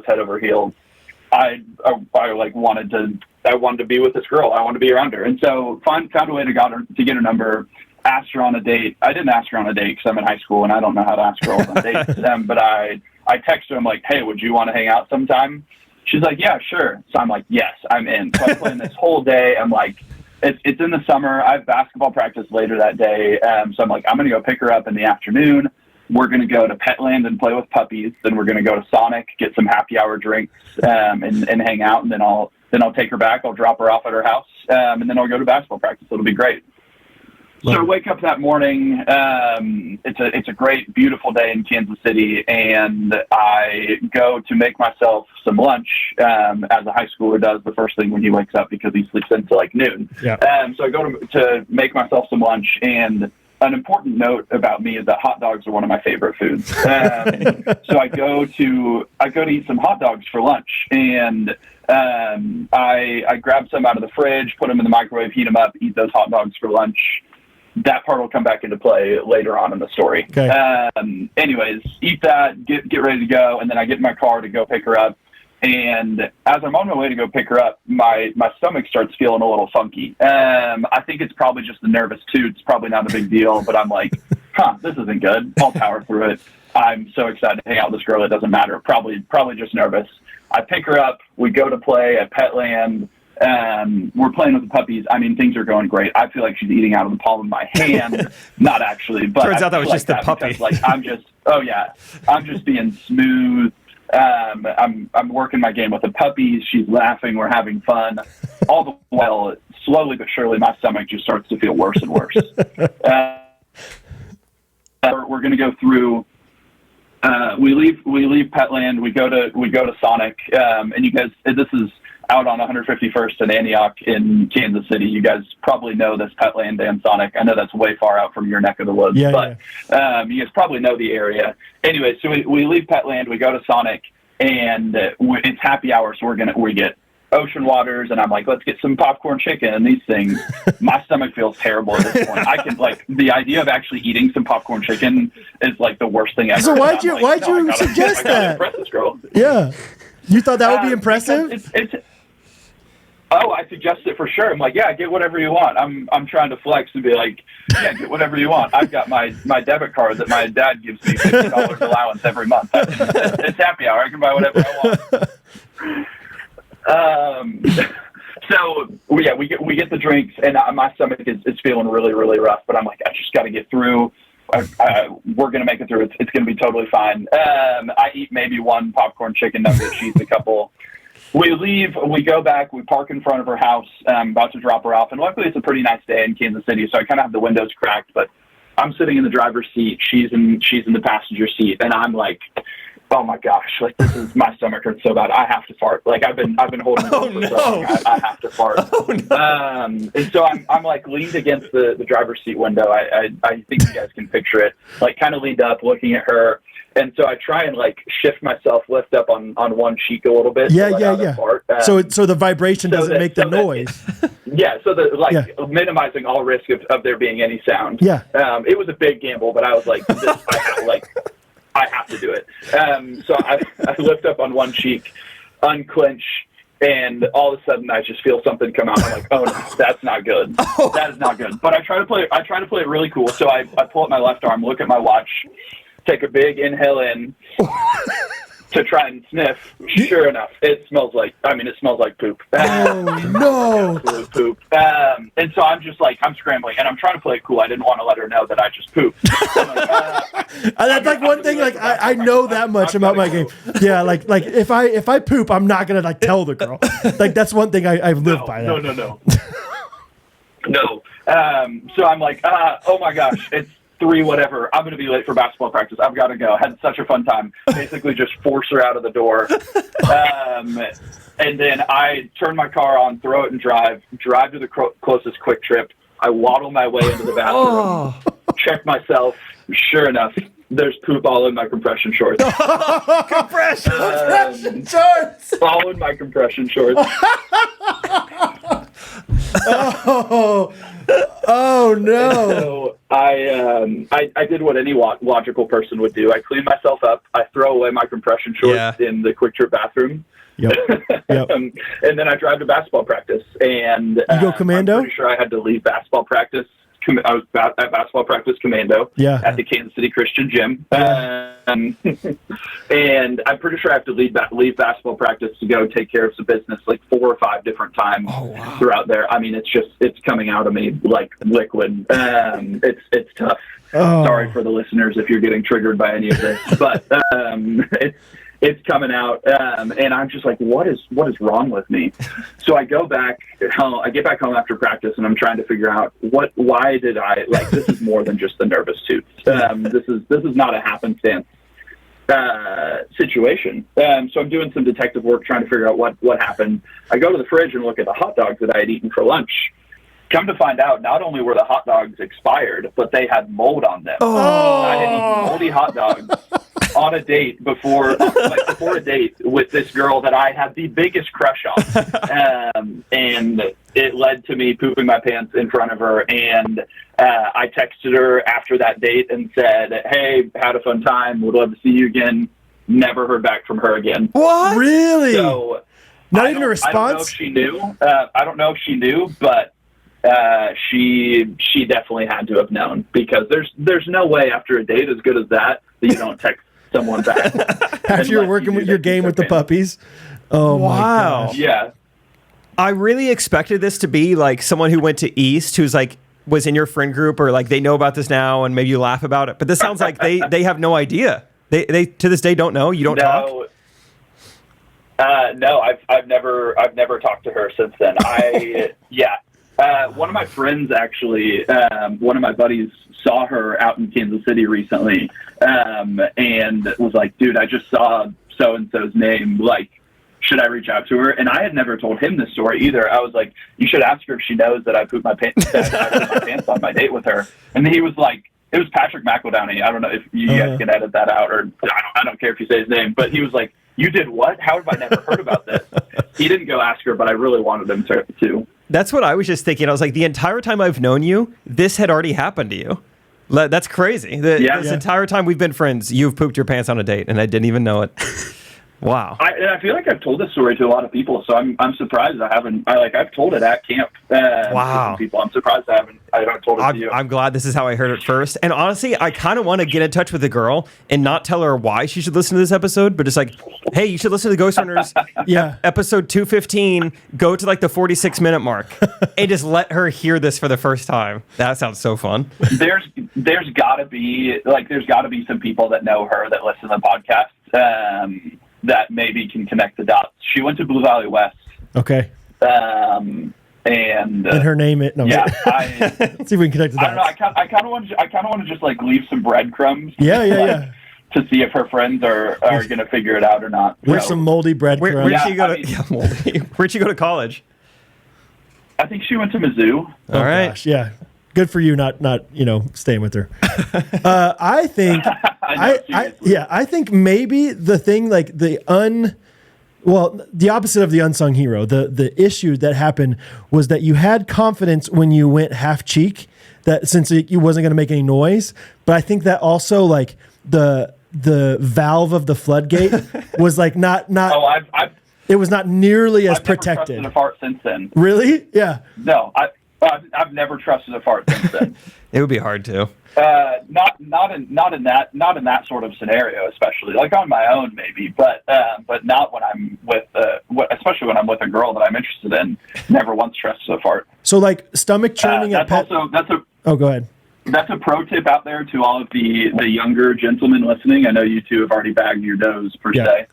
head over heels. I wanted to be with this girl. I wanted to be around her. And so found a way to get her number, asked her on a date. I didn't ask her on a date because I'm in high school and I don't know how to ask girls on dates. But I texted her. I'm like, hey, would you want to hang out sometime? She's like, yeah, sure. So I'm like, yes, I'm in. So I planned this whole day. I'm like, it's in the summer. I have basketball practice later that day. So I'm like, I'm going to go pick her up in the afternoon. We're going to go to Petland and play with puppies. Then we're going to go to Sonic, get some happy hour drinks, and hang out. And then I'll take her back. I'll drop her off at her house. And then I'll go to basketball practice. It'll be great. So I wake up that morning. It's a great, beautiful day in Kansas City. And I go to make myself some lunch, as a high schooler does the first thing when he wakes up because he sleeps until like noon. Yeah. So I go to make myself some lunch, and an important note about me is that hot dogs are one of my favorite foods. So I go to eat some hot dogs for lunch, and I grab some out of the fridge, put them in the microwave, heat them up, eat those hot dogs for lunch. That part will come back into play later on in the story. Okay. Anyways, eat that, get ready to go, and then I get in my car to go pick her up. And as I'm on my way to go pick her up, my stomach starts feeling a little funky. I think it's probably just the nervous tooth. It's probably not a big deal, but I'm like, this isn't good. I'll power through it. I'm so excited to hang out with this girl. It doesn't matter. Probably just nervous. I pick her up. We go to play at Petland. We're playing with the puppies. I mean, things are going great. I feel like she's eating out of the palm of my hand. Not actually, but turns out that was just the puppy. Because, I'm just being smooth. I'm working my game with the puppies. She's laughing. We're having fun. All the while slowly but surely, my stomach just starts to feel worse and worse. We're going to go through. We leave Petland. We go to Sonic, and you guys. This is out on 151st and Antioch in Kansas City. You guys probably know this Petland and Sonic. I know that's way far out from your neck of the woods, but you guys probably know the area. Anyway, so we leave Petland. We go to Sonic, and it's happy hour, so we get Ocean Waters, and I'm like, let's get some popcorn chicken and these things. My stomach feels terrible at this point. I can the idea of actually eating some popcorn chicken is like the worst thing ever. So why'd you suggest that? Impress this girl. Yeah, you thought that would be impressive? Oh, I suggest it for sure. I'm like, yeah, get whatever you want. I'm trying to flex and be like, yeah, get whatever you want. I've got my debit card that my dad gives me $50 allowance every month. It's happy hour. I can buy whatever I want. So we get the drinks, and my stomach is feeling really, really rough. But I'm like, I just got to get through. We're gonna make it through. It's gonna be totally fine. I eat maybe one popcorn chicken nugget. She's a couple. We leave, we go back, we park in front of her house, about to drop her off, and luckily it's a pretty nice day in Kansas City, so I kind of have the windows cracked, but I'm sitting in the driver's seat, she's in the passenger seat, and I'm like, oh my gosh, like my stomach hurts so bad, I have to fart. Like I've been holding it for so long, I have to fart. Oh, no. And so I'm like leaned against the driver's seat window. I think you guys can picture it, like kind of leaned up, looking at her. And so I try and like shift myself, lift up on one cheek a little bit. Yeah. So the vibration doesn't make the noise. So minimizing all risk of there being any sound. Yeah. It was a big gamble, but I was like, I have to do it. So I lift up on one cheek, unclench, and all of a sudden I just feel something come out. I'm like, oh no, that's not good. That is not good. But I try to play it really cool. So I pull up my left arm, look at my watch, take a big inhale in to try and sniff. Sure enough, it smells like poop. Oh, no. Absolute poop. And so I'm just like, I'm scrambling, and I'm trying to play it cool. I didn't want to let her know that I just pooped. I'm like, that's like one thing, like, I know that much about my game. Yeah, like if I poop, I'm not going to, like, tell the girl. Like, that's one thing I've lived by. No. No. So I'm like, oh, my gosh, it's 3 whatever. I'm going to be late for basketball practice. I've got to go. Had such a fun time. Basically just force her out of the door. And then I turn my car on, throw it and drive to the closest Quick Trip. I waddle my way into the bathroom, check myself. Sure enough, there's poop all in my compression shorts. Compression shorts! All in my compression shorts. Oh no! So I did what any logical person would do. I clean myself up. I throw away my compression shorts in the Quick Trip bathroom. Yep. And then I drive to basketball practice. And you go commando? I'm pretty sure I had to leave basketball practice. I was at basketball practice commando at the Kansas City Christian Gym. And I'm pretty sure I have to leave basketball practice to go take care of some business like 4 or 5 different times throughout there. I mean, it's coming out of me like liquid. It's tough. Sorry for the listeners if you're getting triggered by any of this, but it's coming out, and I'm just like, what is wrong with me? So I go back home. I get back home after practice, and I'm trying to figure out why did I like this is more than just the nervous tooth. This is not a happenstance situation. So I'm doing some detective work trying to figure out what happened. I go to the fridge and look at the hot dogs that I had eaten for lunch. Come to find out, not only were the hot dogs expired, but they had mold on them. I had eaten moldy hot dogs on a date before a date with this girl that I had the biggest crush on. And it led to me pooping my pants in front of her. And I texted her after that date and said, hey, had a fun time. Would love to see you again. Never heard back from her again. What? Really? So not even a response? I don't know if she knew. I don't know if she knew, but she definitely had to have known, because there's no way after a date as good as that you don't text someone back. After you're working with your game with the puppies. Oh wow. My gosh. Yeah. I really expected this to be like someone who went to East who's like was in your friend group, or like they know about this now and maybe you laugh about it. But this sounds like they have no idea. They to this day don't know. You don't talk? No, I've never talked to her since then. One of my friends, actually, one of my buddies saw her out in Kansas City recently, and was like, dude, I just saw so-and-so's name. Like, should I reach out to her? And I had never told him this story either. I was like, you should ask her if she knows that I pooped my pants, on my date with her. And he was like, it was Patrick McEldowney. I don't know if you guys can edit that out, or I don't care if you say his name, but he was like, you did what? How have I never heard about this? He didn't go ask her, but I really wanted him to. That's what I was just thinking. I was like, the entire time I've known you, this had already happened to you. That's crazy. This entire time we've been friends, you've pooped your pants on a date, and I didn't even know it. Wow. I feel like I've told this story to a lot of people, so I'm surprised I haven't. I've told it at camp. Wow. To people. I'm surprised I haven't told it to you. I'm glad this is how I heard it first. And honestly, I kind of want to get in touch with the girl and not tell her why she should listen to this episode, but just like, hey, you should listen to the Ghostrunners. Episode 215. Go to like the 46-minute mark and just let her hear this for the first time. That sounds so fun. There's gotta be some people that know her that listen to the podcast. That maybe can connect the dots. She went to Blue Valley West. Okay. And her name it. No, yeah. let's see if we can connect the dots. I don't know. I kind of want to just like leave some breadcrumbs. Yeah. To see if her friends are going to figure it out or not. There's some moldy breadcrumbs. Where'd she go to? Moldy. Where'd she go to college? I think she went to Mizzou. All right. Gosh, yeah. Good for you, not staying with her. I think I think maybe the thing like the opposite of the unsung hero. The issue that happened was that you had confidence when you went half cheek, that since you wasn't going to make any noise. But I think that also like the valve of the floodgate was like not. Oh, it was not nearly as I've protected. Never trusted a fart since then. Really? Yeah. No, I've never trusted a fart since then. It would be hard to. Not in that sort of scenario, especially like on my own maybe, but not when I'm with especially when I'm with a girl that I'm interested in. Never once trusted a fart. So like stomach churning at pet. Oh, go ahead. That's a pro tip out there to all of the younger gentlemen listening. I know you two have already bagged your does per se,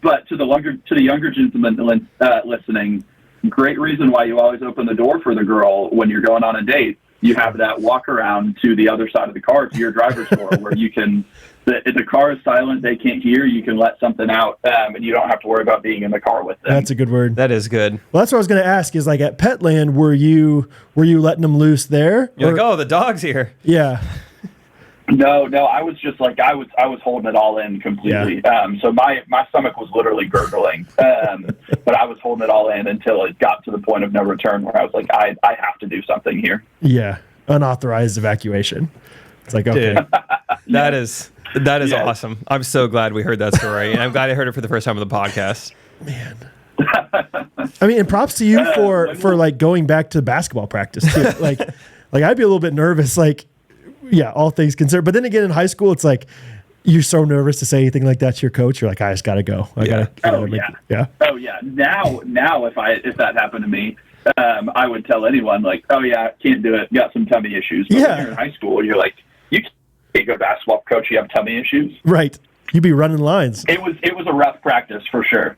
but to the younger gentlemen listening. Great reason why you always open the door for the girl when you're going on a date. You have that walk around to the other side of the car to your driver's door where you can, if the car is silent, they can't hear, you can let something out, and you don't have to worry about being in the car with them. That's a good word. That is good. Well, that's what I was going to ask is like at Petland, were you letting them loose there? You're like, oh, the dog's here. Yeah. No, I was just like I was holding it all in completely. Yeah. So my stomach was literally gurgling, but I was holding it all in until it got to the point of no return where I was like, I have to do something here. Yeah, unauthorized evacuation. It's like, okay, dude, that is awesome. I'm so glad we heard that story, and I'm glad I heard it for the first time on the podcast. Man. I mean, and props to you for like going back to basketball practice too. Like I'd be a little bit nervous. Like. Yeah, all things considered. But then again, in high school, it's like you're so nervous to say anything like that to your coach. You're like, I just got to go. I gotta make it. Yeah. Oh yeah. Now, if that happened to me, I would tell anyone like, oh yeah, can't do it. Got some tummy issues. But when you're in high school, you're like, you can't go basketball coach. You have tummy issues. Right. You'd be running lines. It was a rough practice for sure.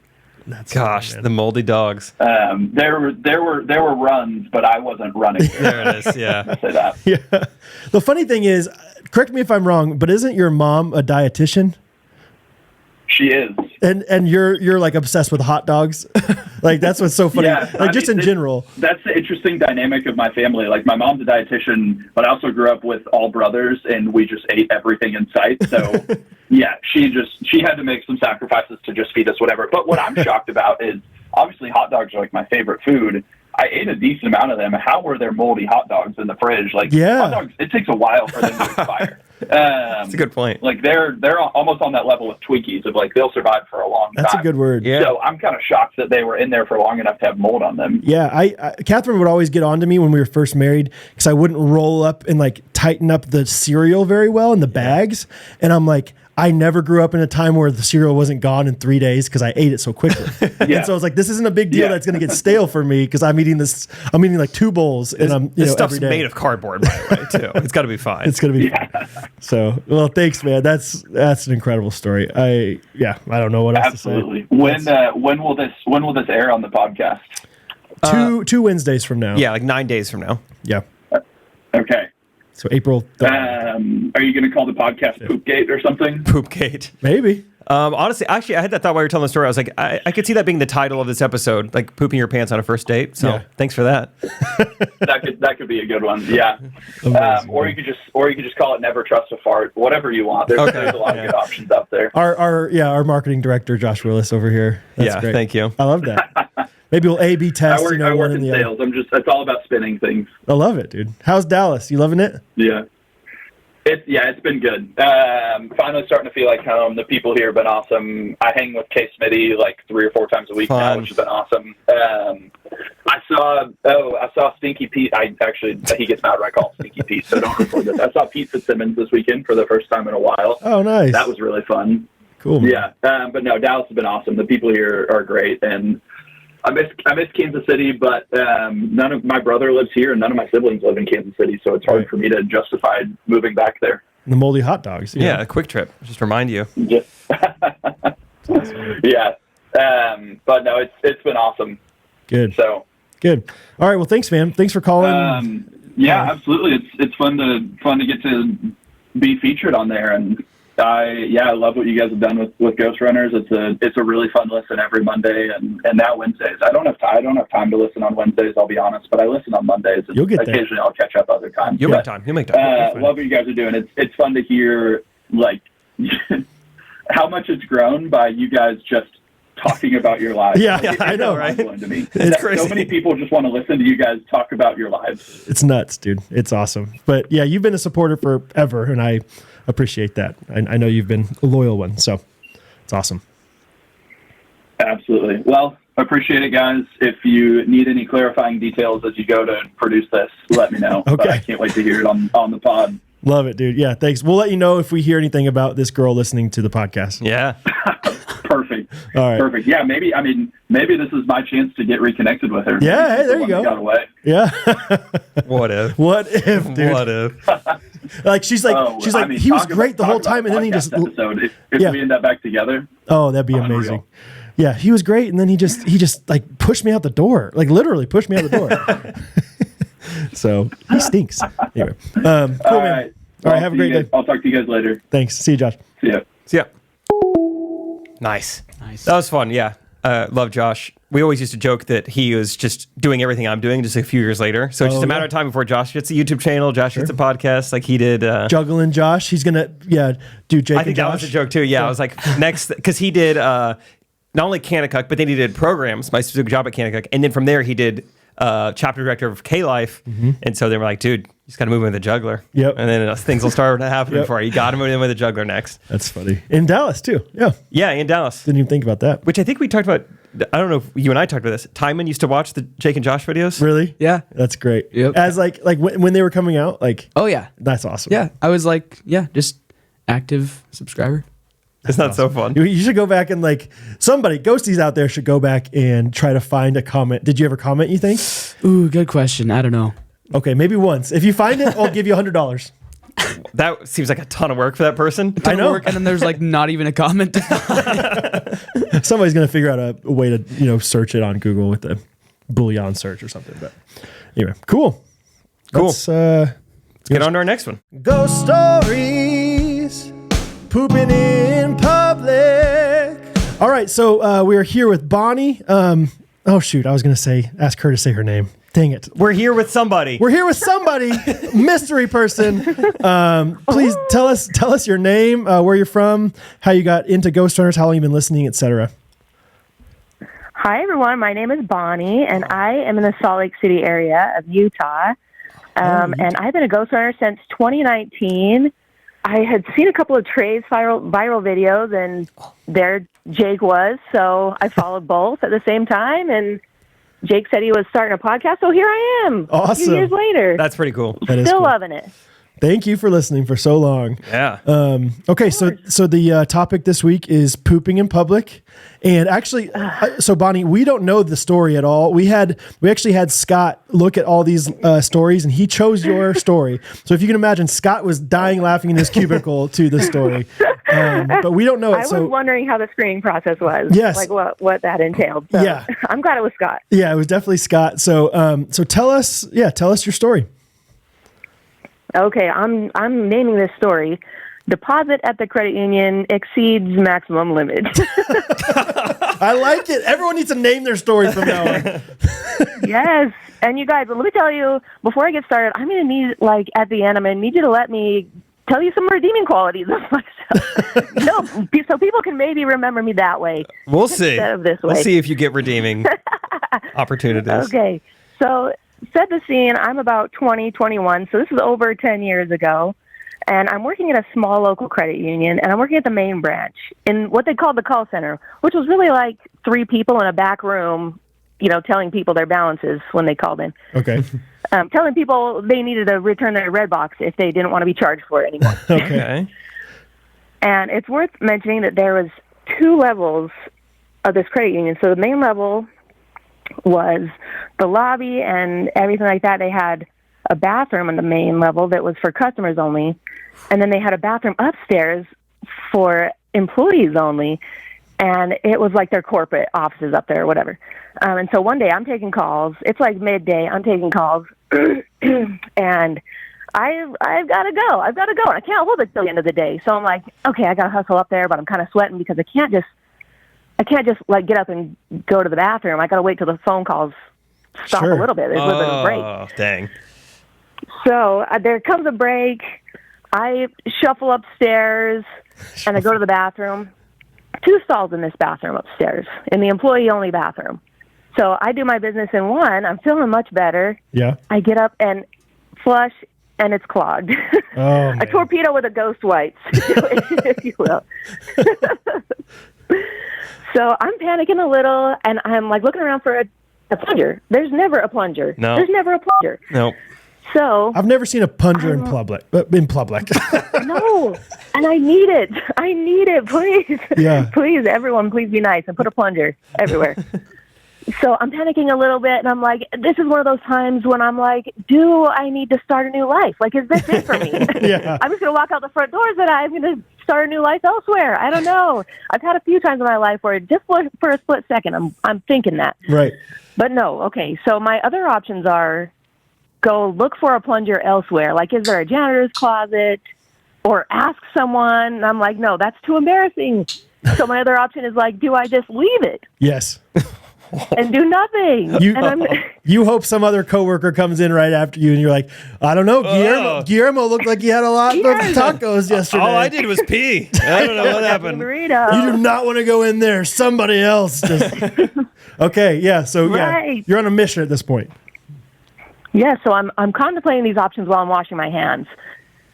Gosh, the moldy dogs. There were runs, but I wasn't running. There it is. Yeah. I'll say that. Yeah. The funny thing is, correct me if I'm wrong, but isn't your mom a dietitian? She is. And you're like obsessed with hot dogs. Like that's what's so funny. Yeah, like just in general. That's the interesting dynamic of my family. Like my mom's a dietitian, but I also grew up with all brothers and we just ate everything in sight. So yeah, she had to make some sacrifices to just feed us whatever. But what I'm shocked about is obviously hot dogs are like my favorite food. I ate a decent amount of them. How were there moldy hot dogs in the fridge? Like hot dogs, it takes a while for them to expire. That's a good point. Like they're almost on that level with Twinkies of like they'll survive for a long time. That's a good word. Yeah. So I'm kind of shocked that they were in there for long enough to have mold on them. Yeah, Catherine would always get on to me when we were first married because I wouldn't roll up and like tighten up the cereal very well in the bags, and I'm like, I never grew up in a time where the cereal wasn't gone in 3 days because I ate it so quickly. And so I was like, this isn't a big deal that's going to get stale for me because I'm eating like 2 bowls and this stuff's made of cardboard, by the way, too. It's got to be fine. It's going to be fine. So, well, thanks, man. That's an incredible story. I don't know what else Absolutely. To say. When will this air on the podcast? Two Wednesdays from now. Yeah, like 9 days from now. Yeah. Okay. So April 3rd. Are you going to call the podcast Poopgate or something? Poopgate. Maybe. Honestly, actually, I had that thought while you were telling the story. I was like, I could see that being the title of this episode, like pooping your pants on a first date. So thanks for that. that could be a good one. Yeah. Or you could just call it Never Trust a Fart. Whatever you want. There's a lot of good options out there. Our marketing director Josh Willis over here. That's great. Thank you. I love that. Maybe we'll A/B test. I work in sales. It's all about spinning things. I love it, dude. How's Dallas? You loving it? Yeah. It's been good. Finally starting to feel like home. The people here have been awesome. I hang with Kay Smitty like 3 or 4 times a week now, which has been awesome. I saw Stinky Pete. He gets mad when I call him Stinky Pete, so don't record this. I saw Pete Fitzsimmons this weekend for the first time in a while. Oh, nice. That was really fun. Cool. Man. Yeah. But no, Dallas has been awesome. The people here are great, and I miss Kansas City, but my brother lives here, and none of my siblings live in Kansas City, so it's hard for me to justify moving back there. The moldy hot dogs. Yeah, a quick trip. Just remind you. Just yeah. But no, it's been awesome. Good. So good. All right. Well, thanks, man. Thanks for calling. Yeah, absolutely. It's fun to get to be featured on there, and I love what you guys have done with Ghostrunners. It's a really fun listen every Monday and now Wednesdays. I don't have time to listen on Wednesdays, I'll be honest, but I listen on Mondays. And You'll get there. Occasionally I'll catch up other times. You'll make time. Love what you guys are doing. It's fun to hear like how much it's grown by you guys just talking about your lives. Yeah, I know, right? To me. It's crazy. So many people just want to listen to you guys talk about your lives. It's nuts, dude. It's awesome. But yeah, you've been a supporter forever, and I appreciate that. I know you've been a loyal one, so it's awesome. Absolutely. Well, appreciate it, guys. If you need any clarifying details as you go to produce this, let me know. Okay. But I can't wait to hear it on the pod. Love it, dude. Yeah, thanks. We'll let you know if we hear anything about this girl listening to the podcast. Yeah. Perfect. All right. Perfect. Yeah, maybe this is my chance to get reconnected with her. Yeah, hey, there you go. Got away. Yeah. What if? What if, dude? What if? Like she's like he was great the whole time, and then he just episode. If we end up back together. Oh, that'd be amazing. Yeah, he was great, and then he just like pushed me out the door, like literally pushed me out the door. So he stinks. Anyway, cool, man. All right. All right, have a great day. I'll talk to you guys later. Thanks. See you, Josh. See ya. See ya. Nice. That was fun. Yeah. Love Josh. We always used to joke that he was just doing everything I'm doing just a few years later. So it's just a matter of time before Josh gets a YouTube channel, Josh gets a podcast like he did. Juggling Josh. He's going to, do Jake I think and Josh. that was a joke too. Yeah. I was like, next, because he did not only Kanakuk, but then he did programs, my specific job at Kanakuk. And then from there, he did chapter director of K-Life. Mm-hmm. And so they were like, dude, you just got to move in with the juggler. Yep. And then things will start to happen for you. You got to move in with the juggler next. That's funny. In Dallas too. Yeah. Yeah, in Dallas. Didn't even think about that. Which I think we talked about. I don't know if you and I talked about this. Timon used to watch the Jake and Josh videos. Really? Yeah. That's great. Yep. As like when they were coming out, like. Oh yeah. That's awesome. Yeah. I was like, just active subscriber. It's not so fun. You should go back and like somebody, ghosties out there should go back and try to find a comment. Did you ever comment, you think? Ooh, good question. I don't know. Okay, maybe once. If you find it, I'll give you $100. That seems like a ton of work for that person. I know. Work, and then there's like not even a comment to find. Somebody's going to figure out a way to, search it on Google with the Boolean search or something. But anyway, cool. Let's get on to our next one. Ghost stories. Pooping in public. All right, so we're here with Bonnie. Oh, shoot. I was going to ask her to say her name. Dang it. We're here with somebody. Mystery person. Please tell us your name, where you're from, how you got into Ghostrunners, how long you've been listening, etc. Hi, everyone. My name is Bonnie, and I am in the Salt Lake City area of Utah. And I've been a Ghostrunner since 2019. I had seen a couple of Trey's viral videos, and there Jake was, so I followed both at the same time, and Jake said he was starting a podcast, so here I am. Awesome. A few years later. That's pretty cool. That is Still cool. loving it. Thank you for listening for so long. Yeah. Okay, so the topic this week is pooping in public, and actually, so Bonnie, we don't know the story at all. We actually had Scott look at all these stories, and he chose your story. So if you can imagine, Scott was dying laughing in his cubicle to the story, But we don't know it. I was wondering how the screening process was. Yes. Like what that entailed. So Yeah. I'm glad it was Scott. Yeah, it was definitely Scott. So tell us your story. Okay, I'm naming this story. Deposit at the credit union exceeds maximum limit. I like it. Everyone needs to name their story from now on. Yes. And you guys, let me tell you, before I get started, I'm going to need, like, at the end, I'm going to need you to let me tell you some redeeming qualities of myself. So people can maybe remember me that way. We'll see. Instead of this We'll way. see if you get redeeming opportunities. Okay. So set the scene. I'm about 20, 21. So this is over 10 years ago. And I'm working at a small local credit union, and I'm working at the main branch in what they called the call center, which was really like 3 people in a back room, telling people their balances when they called in. Okay. Telling people they needed to return their red box if they didn't want to be charged for it anymore. Okay. And it's worth mentioning that there was 2 levels of this credit union. So the main level was the lobby and everything like that. They had a bathroom on the main level that was for customers only. And then they had a bathroom upstairs for employees only. And it was like their corporate offices up there or whatever. And so one day I'm taking calls. It's like midday. I'm taking calls. And I've got to go. And I can't hold it till the end of the day. So I'm like, okay, I got to hustle up there, but I'm kind of sweating because I can't just like get up and go to the bathroom. I got to wait till the phone calls stop a little bit. There's a little bit of a break. Oh, dang. So there comes a break. I shuffle upstairs and I go to the bathroom. 2 stalls in this bathroom upstairs, in the employee-only bathroom. So I do my business in one. I'm feeling much better. Yeah. I get up and flush, and it's clogged. Oh, a torpedo with a ghost wipe, if you will. So I'm panicking a little, and I'm like looking around for a plunger. There's never a plunger. No. There's never a plunger. Nope. So I've never seen a plunger in public. no, and I need it, please. Yeah. Please, everyone, please be nice and put a plunger everywhere. So I'm panicking a little bit, and I'm like, this is one of those times when I'm like, do I need to start a new life? Like, is this it for me? Yeah. I'm just going to walk out the front doors and I'm going to start a new life elsewhere. I don't know. I've had a few times in my life where just for a split second, I'm thinking that. Right. But no, okay. So my other options are go look for a plunger elsewhere. Like, is there a janitor's closet? Or ask someone. And I'm like, no, that's too embarrassing. So my other option is like, do I just leave it? Yes. And do nothing. You hope some other coworker comes in right after you and you're like, I don't know, Guillermo looked like he had a lot of tacos yesterday. All I did was pee. I don't know what happened. Burrito. You do not want to go in there. Somebody else. Okay, yeah. So Right. you're on a mission at this point. Yeah, so I'm contemplating these options while I'm washing my hands.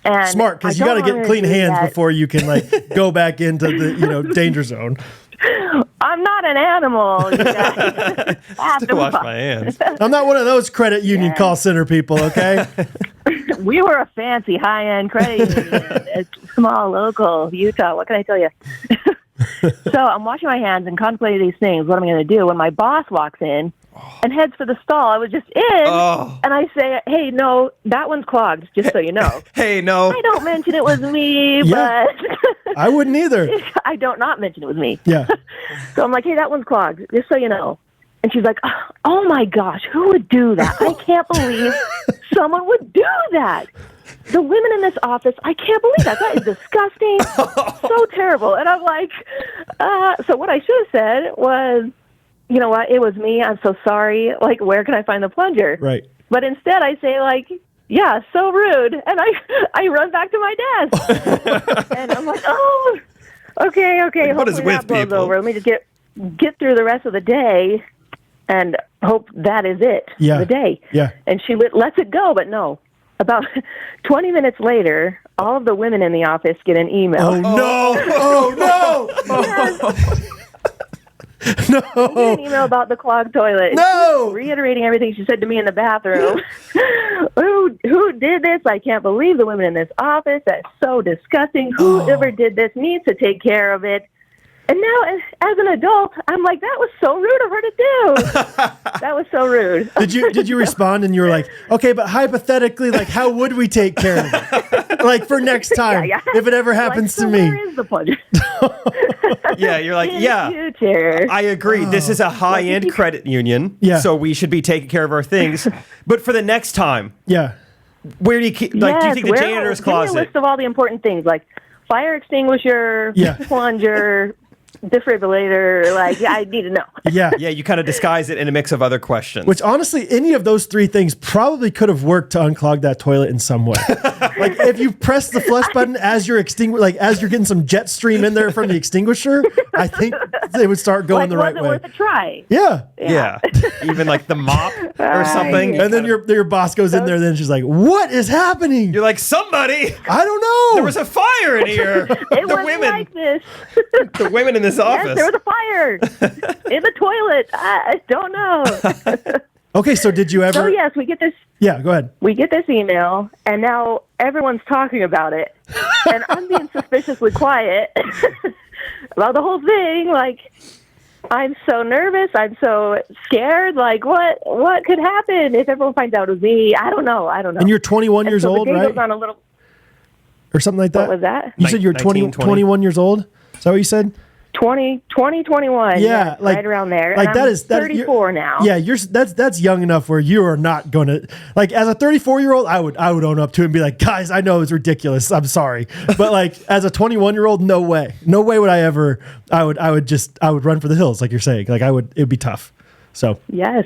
And Smart, because you got to get clean hands before you can go back into the danger zone. I'm not an animal. You guys. I have to Wash my hands. I'm not one of those credit union call center people. Okay. We were a fancy high-end credit union, a small local Utah. What can I tell you? So I'm washing my hands and contemplating these things. What am I going to do when my boss walks in and heads for the stall? I was just in, and I say, "Hey, no, that one's clogged. Just so you know." Hey, no. I don't mention it was me, Yeah. but I wouldn't either. I don't not mention it was me. Yeah. So I'm like, "Hey, that one's clogged. Just so you know." And she's like, "Oh my gosh, who would do that? I can't believe someone would do that. The women in this office, I can't believe that. That is disgusting. So terrible." And I'm like, so what I should have said was, you know what, it was me. I'm so sorry. Like, where can I find the plunger? Right. But instead I say, like, yeah, so rude. And I run back to my desk. And I'm like, oh, okay. What is Hopefully with that blows people? over. Let me just get through the rest of the day and hope that is it Yeah. for the day. Yeah. And she lets it go, but no. About 20 minutes later, all of the women in the office get an email. Oh no! Oh no! I get an email about the clogged toilet. No! Reiterating everything she said to me in the bathroom. Who did this? I can't believe the women in this office. That's so disgusting. Whoever did this needs to take care of it. And now, as an adult, I'm like, that was so rude of her to do. That was so rude. Did you respond and you were like, okay, but hypothetically, like, how would we take care of it? Like for next time, if it ever happens to me. Where is the plunger? Yeah, you're like, In yeah. the future. I agree. This is a high-end credit union, so we should be taking care of our things. But for the next time, where do you keep? Like, do you think the janitor's closet? Give me a list of all the important things, like fire extinguisher, plunger, defibrillator. Like, I need to know. Yeah. You kind of disguise it in a mix of other questions. Which honestly, any of those three things probably could have worked to unclog that toilet in some way. Like if you press the flush button as you're as you're getting some jet stream in there from the extinguisher, I think they would start going the right way. Was it worth a try? Yeah. Even like the mop or something. And then your boss goes in there, and then she's like, "What is happening?" You're like, somebody. I don't know. There was a fire in here. It wasn't like this. The women in this office. Yes, there was a fire in the toilet. I don't know. Okay, so did you ever? So yes, we get this. Yeah, go ahead. We get this email, and now everyone's talking about it, and I'm being suspiciously quiet about the whole thing. Like, I'm so nervous. I'm so scared. Like, what could happen if everyone finds out it was me? I don't know. And you're 21 years old, the day right? goes on a little. Or something like that. What was that? You said you're 21 years old. Is that what you said? 21. Yeah, like right around there. Like and that I'm is 34 now. Yeah, that's young enough where you are not going to like as a 34-year-old. I would own up to it and be like, guys, I know it's ridiculous. I'm sorry, but like as a 21-year-old, no way would I ever. I would run for the hills, like you're saying. Like it'd be tough. So yes.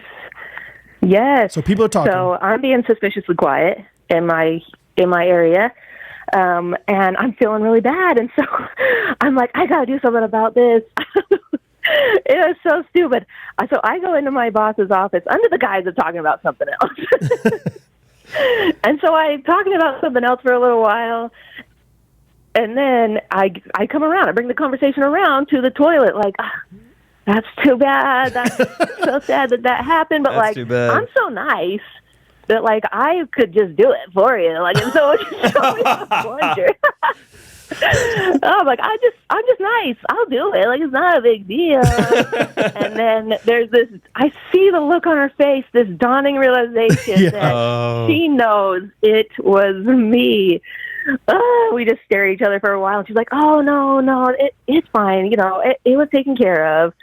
So people are talking. So I'm being suspiciously quiet in my area. And I'm feeling really bad. And so I'm like, I got to do something about this. It was so stupid. So I go into my boss's office under the guise of talking about something else. And so I'm talking about something else for a little while. And then I come around. I bring the conversation around to the toilet. Like, that's too bad. That's so sad that happened. But that's too bad. I'm so nice that like I could just do it for you, like, and so just show me the plunger. I'm like, I'm just nice. I'll do it. Like, it's not a big deal. And then there's this. I see the look on her face, this dawning realization that she knows it was me. We just stare at each other for a while, and she's like, "Oh no, it's fine. You know, it was taken care of."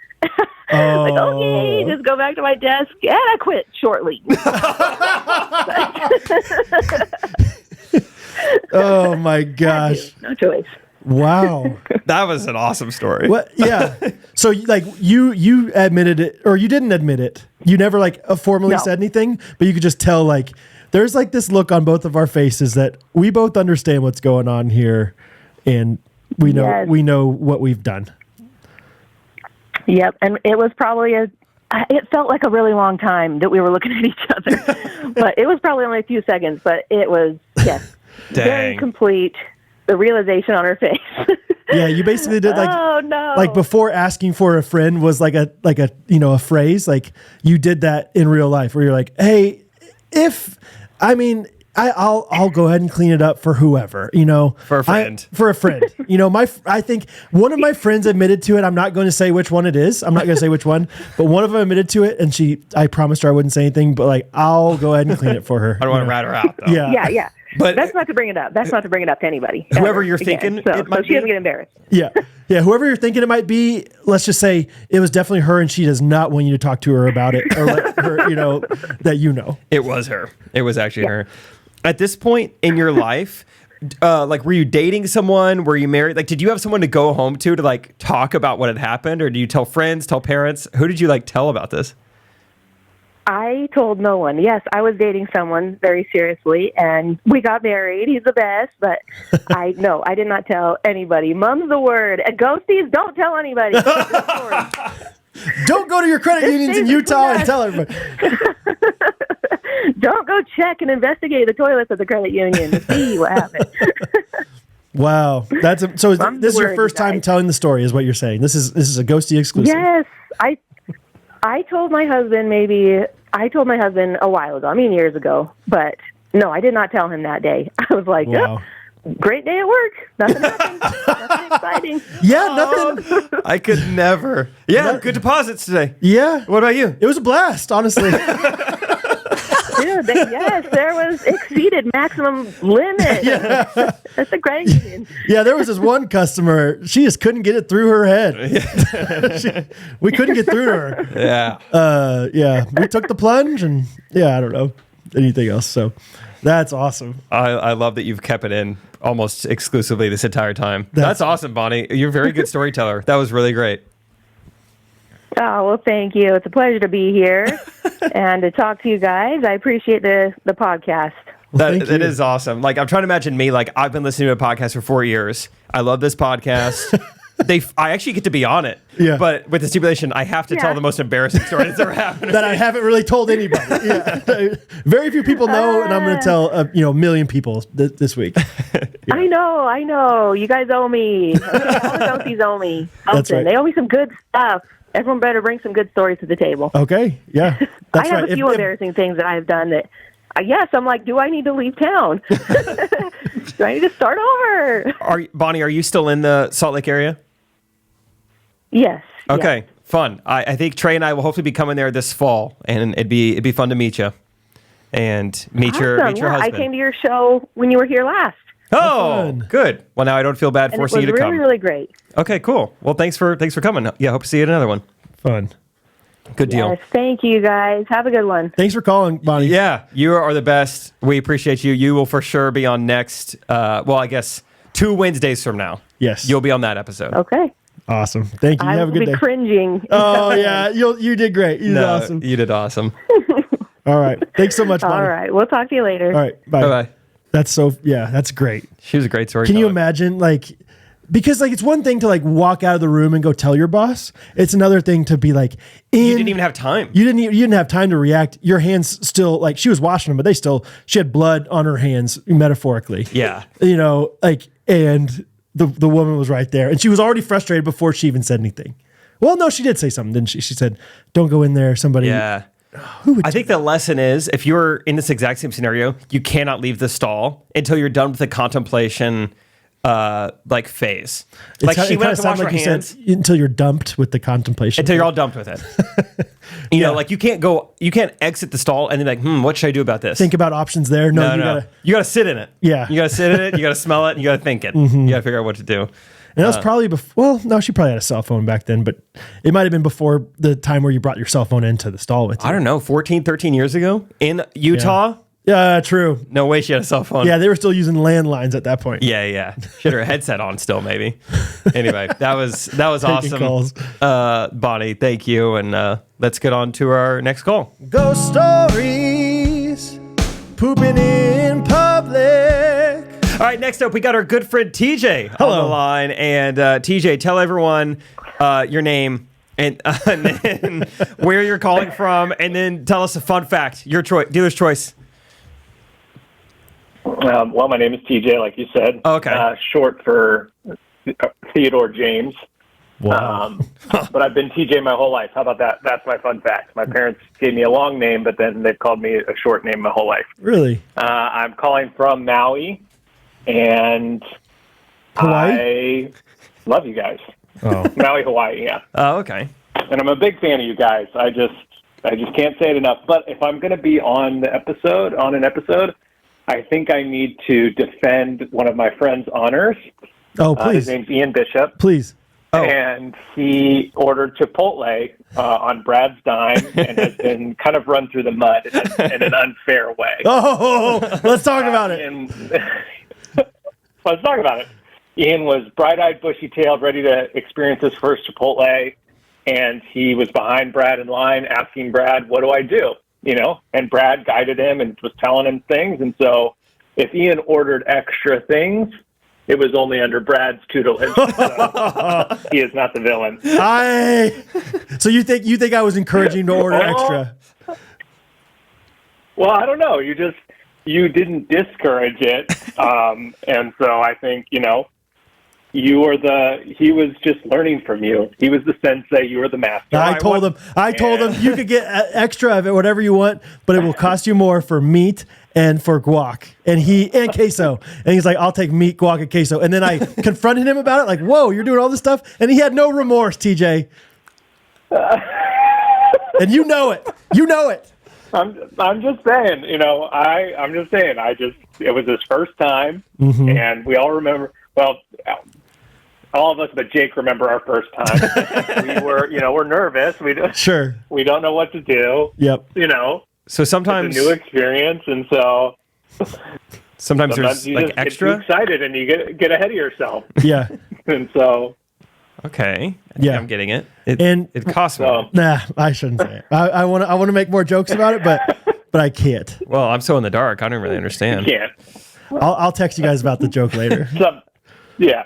Like, okay, just go back to my desk, and I quit shortly. Oh my gosh! No choice. Wow, that was an awesome story. What? Yeah. So like you admitted it, or you didn't admit it. You never like formally said anything, but you could just tell like there's like this look on both of our faces that we both understand what's going on here, and we know what we've done. Yep, and it was probably it felt like a really long time that we were looking at each other, but it was probably only a few seconds, but it was, very complete, the realization on her face. Yeah, you basically did like, like before asking for a friend was like a a phrase, like you did that in real life where you're like, hey, I'll go ahead and clean it up for whoever, for a friend. I think one of my friends admitted to it. I'm not going to say which one it is. I'm not going to say which one, but one of them admitted to it, and I promised her I wouldn't say anything, but like I'll go ahead and clean it for her. I don't want to rat her out, though. Yeah. But that's not to bring it up. That's not to bring it up to anybody. Whoever you're thinking it might be. She doesn't get embarrassed. Yeah. Whoever you're thinking it might be, let's just say it was definitely her, and she does not want you to talk to her about it or let her, that It was her. It was actually her. At this point in your life, like, were you dating someone? Were you married? Like, did you have someone to go home to like talk about what had happened, or do you tell friends, tell parents? Who did you like tell about this? I told no one. Yes, I was dating someone very seriously, and we got married. He's the best, but I did not tell anybody. Mum's the word. And ghosties, don't tell anybody. Don't go to your credit unions in Utah and tell everybody. Don't go check and investigate the toilets at the credit union to see what happened. Wow, this is your first time telling the story, is what you're saying. This is a Ghosty exclusive. Yes, I told my husband a while ago. I mean, years ago, but no, I did not tell him that day. I was like, wow. Great day at work. Nothing happened. Nothing exciting. Yeah, nothing. I could never. Yeah, good deposits today. Yeah. What about you? It was a blast, honestly. It Dude, yes, there was exceeded maximum limit. That's a credit union. Yeah, there was this one customer. She just couldn't get it through her head. We couldn't get through to her. Yeah. We took the plunge, and I don't know anything else. So that's awesome. I love that you've kept it in almost exclusively this entire time. That's awesome, Bonnie. You're a very good storyteller. That was really great. Oh, well, thank you. It's a pleasure to be here and to talk to you guys. I appreciate the podcast. Thank That you. is awesome. Like, I'm trying to imagine me, like, I've been listening to a podcast for 4 years. I love this podcast. I actually get to be on it. Yeah. But with the stipulation, I have to tell the most embarrassing story that's ever happened. That I haven't really told anybody. Yeah. Very few people know, and I'm going to tell a million people this week. I know. You guys owe me. Okay, all the ghosties owe me something. That's right. They owe me some good stuff. Everyone better bring some good stories to the table. Okay, yeah. That's I have right. a few embarrassing things that I've done that, yes, I'm like, do I need to leave town? Do I need to start over? Bonnie, are you still in the Salt Lake area? Yes. Okay, yes. fun. I think Trey and I will hopefully be coming there this fall, and it'd be fun to meet you and meet your Awesome. husband. I came to your show when you were here last. Oh, Fun. good. Well, now I don't feel bad And it forcing was you to really, come. really great. Okay, cool. Well, thanks for coming. Yeah, hope to see you at another one. Fun. Good deal. Yes, thank you guys. Have a good one. Thanks for calling, Bonnie. Yeah, you are the best. We appreciate you. You will for sure be on next. I guess 2 Wednesdays from now. Yes. You'll be on that episode. Okay. Awesome. Thank you. I Have a will good be day. cringing. Oh yeah, you did great. You did awesome. You did awesome. All right. Thanks so much, Bonnie. All right. We'll talk to you later. All right. Bye. Bye bye. That's great. She was a great story. Can you imagine, because it's one thing to walk out of the room and go tell your boss. It's another thing to be You didn't even have time. You didn't have time to react. Your hands still she was washing them, but she had blood on her hands, metaphorically. Yeah. And the woman was right there, and she was already frustrated before she even said anything. Well, no, she did say something, didn't she? She said, "Don't go in there." Somebody. Yeah. I think the lesson is, if you're in this exact same scenario, you cannot leave the stall until you're done with the contemplation phase. She went up to wash her hands until you're dumped with the contemplation. until you're all dumped with it. You can't exit the stall and then what should I do about this? Think about options there. No, You gotta sit in it. Yeah. You gotta sit in it, you gotta smell it, and you gotta think it. You gotta figure out what to do. And that was probably before. Well, no, she probably had a cell phone back then, but it might have been before the time where you brought your cell phone into the stall with you. I don't know, 14, 13 years ago in Utah? Yeah, true. No way she had a cell phone. Yeah, they were still using landlines at that point. Yeah. She had her headset on still, maybe. Anyway, that was awesome. Calls. Bonnie, thank you. And let's get on to our next call. Ghost stories, pooping in public. All right, next up, we got our good friend TJ on the line. And TJ, tell everyone your name and then where you're calling from, and then tell us a fun fact. Your choice, dealer's choice. Well, my name is TJ, like you said. Okay. Short for Theodore James. Wow. But I've been TJ my whole life. How about that? That's my fun fact. My parents gave me a long name, but then they've called me a short name my whole life. Really? I'm calling from Maui, and Hawaii? I love you guys. Oh. Maui, Hawaii, yeah. Oh, okay. And I'm a big fan of you guys. I just can't say it enough. But if I'm going to be on an episode, I think I need to defend one of my friend's honors. Oh, His please. name's Ian Bishop. Please. Oh. And he ordered Chipotle on Brad's dime and has been kind of run through the mud in an unfair way. Oh, let's talk about it. Let's talk about it. Ian was bright-eyed, bushy-tailed, ready to experience his first Chipotle, and he was behind Brad in line asking Brad, what do I do? And Brad guided him and was telling him things. And so if Ian ordered extra things, it was only under Brad's tutelage. So he is not the villain. So you think I was encouraging to order extra? Well, I don't know. You didn't discourage it. And so I think, he was just learning from you. He was the sensei. You were the master. I told him you could get extra of it, whatever you want, but it will cost you more for meat and for guac and queso. And he's like, I'll take meat, guac, and queso. And then I confronted him about it, like, whoa, you're doing all this stuff. And he had no remorse, TJ. And you know it. I'm just saying, I'm just saying, it was his first time, and we all remember, well, all of us but Jake remember our first time. we're nervous. We don't know what to do. Yep. So sometimes it's a new experience, and so sometimes there's you like just extra. get too excited and you get ahead of yourself. Yeah. And so. Okay. Yeah. I'm getting it. It costs So- more. Nah, I shouldn't say it. I want to make more jokes about it, but I can't. Well, I'm so in the dark. I don't really understand. Yeah. I'll text you guys about the joke later. Yeah.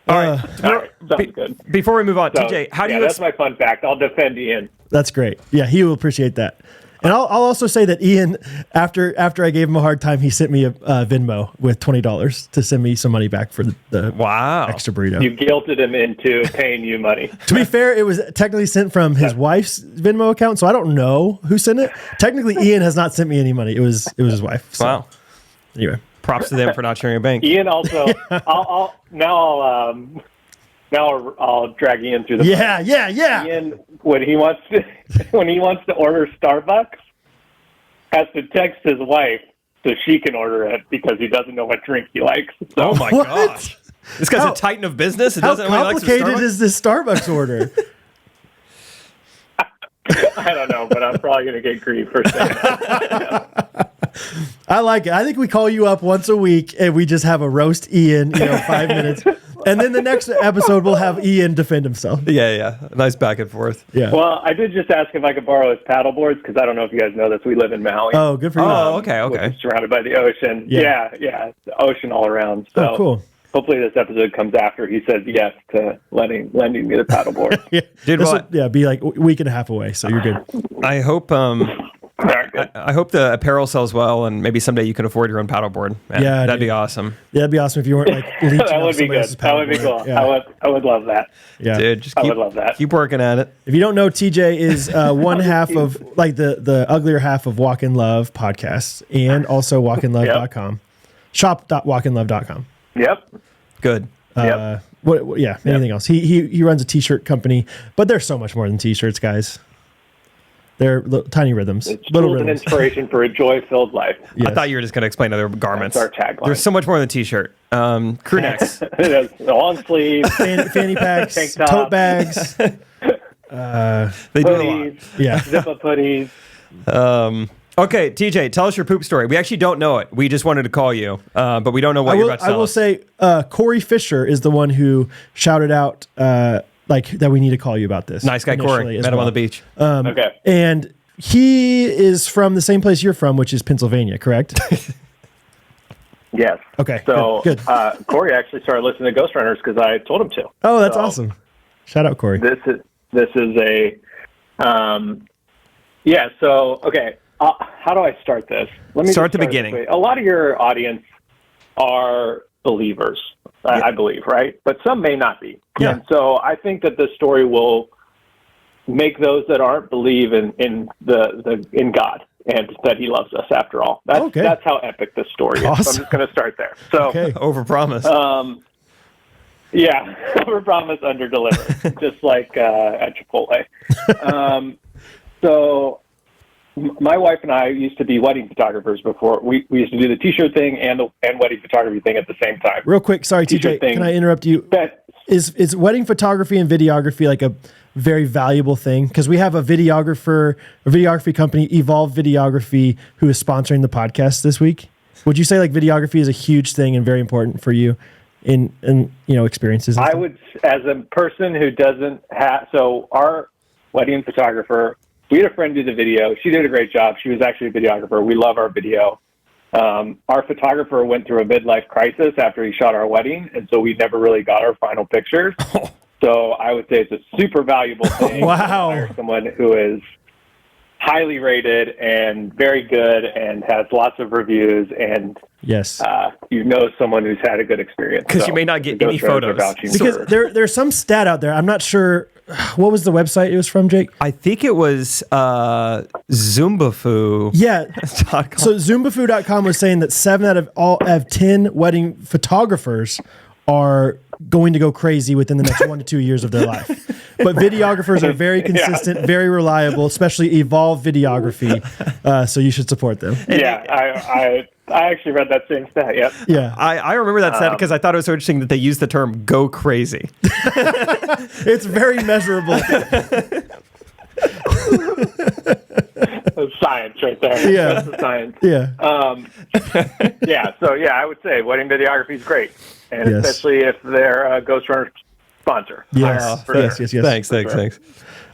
All right. All right. Sounds good. Before we move on, So, TJ, how do you? That's my fun fact. I'll defend Ian. That's great. Yeah, he will appreciate that. And I'll also say that Ian, after I gave him a hard time, he sent me a Venmo with $20 to send me some money back for the Wow. extra burrito. You guilted him into paying you money. To be fair, it was technically sent from his wife's Venmo account, so I don't know who sent it. Technically, Ian has not sent me any money. It was his wife. So, Wow. anyway, Props to them for not sharing a bank. Ian also. I'll drag Ian through the. yeah. Ian, when he wants to order Starbucks, has to text his wife so she can order it because he doesn't know what drink he likes. So, Oh my What? gosh. This guy's a titan of business. It How doesn't only like some complicated Starbucks? is this Starbucks order? I don't know, but I'm probably going to get grief for saying that. I like it. I think we call you up once a week and we just have a roast Ian, 5 minutes. And then the next episode, we'll have Ian defend himself. Yeah. Nice back and forth. Yeah. Well, I did just ask if I could borrow his paddle boards because I don't know if you guys know this. We live in Maui. Oh, good for you. Oh, okay. which is surrounded by the ocean. Yeah. Yeah, the ocean all around. So Oh, cool. hopefully this episode comes after he says yes to lending me the paddleboard. Yeah. Dude, This what? will, be like a week and a half away, so you're good. I hope All right, good. I hope the apparel sells well, and maybe someday you can afford your own paddleboard. Man, Yeah, that'd dude. be awesome. Yeah, it'd be awesome if you weren't like leeching That off would be somebody good. else's That would be cool. paddleboard. Yeah. I would love that. Yeah. Dude, just I keep, would love that. keep working at it. If you don't know, TJ is one half of like the uglier half of Walk in Love podcasts and also walkinlove.com. Shop.walkinlove.com. Yep. Good. Anything else? He runs a t-shirt company, but they're so much more than t-shirts, guys. They're tiny rhythms. It's little tools and rhythms. inspiration for a joy-filled life. Yes. I thought you were just going to explain other garments. That's our tagline. There's so much more than t-shirt. Crew necks. Long sleeve. Fanny packs, Tank top. tote bags. They do a lot. Hoodies. Yeah. Zip-up hoodies. Okay, TJ, tell us your poop story. We actually don't know it. We just wanted to call you, but we don't know what you're about to I tell will us. say Corey Fisher is the one who shouted out like that we need to call you about this. Nice guy, Corey. initially as Met him on well. the beach. Okay. And he is from the same place you're from, which is Pennsylvania, correct? Yes. Okay, So good. Corey actually started listening to Ghostrunners because I told him to. Oh, that's So awesome. Shout out, Corey. This is a So okay, how do I start this? Let me Start just at the beginning. this way. A lot of your audience are believers, I believe, right? But some may not be. Yeah. And so I think that this story will make those that aren't believe in God and that He loves us after all. That's how epic this story is. Awesome. So I'm just going to start there. So Okay. Overpromise. yeah, overpromise, underdeliver, just like at Chipotle. So my wife and I used to be wedding photographers before. We used to do the T-shirt thing and wedding photography thing at the same time. Real quick, sorry, T-shirt TJ, thing. can I interrupt you? That, Is wedding photography and videography like a very valuable thing? Because we have a videography company, Evolve Videography, who is sponsoring the podcast this week. Would you say like videography is a huge thing and very important for you in experiences? and I stuff? would, as a person who doesn't have, so our wedding photographer, we had a friend do the video. She did a great job. She was actually a videographer. We love our video. Our photographer went through a midlife crisis after he shot our wedding, and so we never really got our final pictures. So I would say it's a super valuable thing. Wow. To hire someone who is highly rated and very good and has lots of reviews and Yes. someone who's had a good experience. Because you may not get any photos. Because there's some stat out there. I'm not sure. What was the website it was from, Jake? I think it was Zumbafu. Yeah. So Zumbafu.com was saying that 7 out of 10 wedding photographers are going to go crazy within the next 1 to 2 years of their life. But videographers are very consistent, very reliable, especially Evolve Videography. So you should support them. Yeah, I actually read that same stat. Yep. Yeah. I remember that stat because I thought it was so interesting that they used the term "go crazy." It's very measurable. That's science right there. Yeah. That's the science. Yeah. So I would say wedding videography is great, and Yes. especially if they're a Ghostrunners sponsor. Yes. For Yes. sure. Yes. Thanks.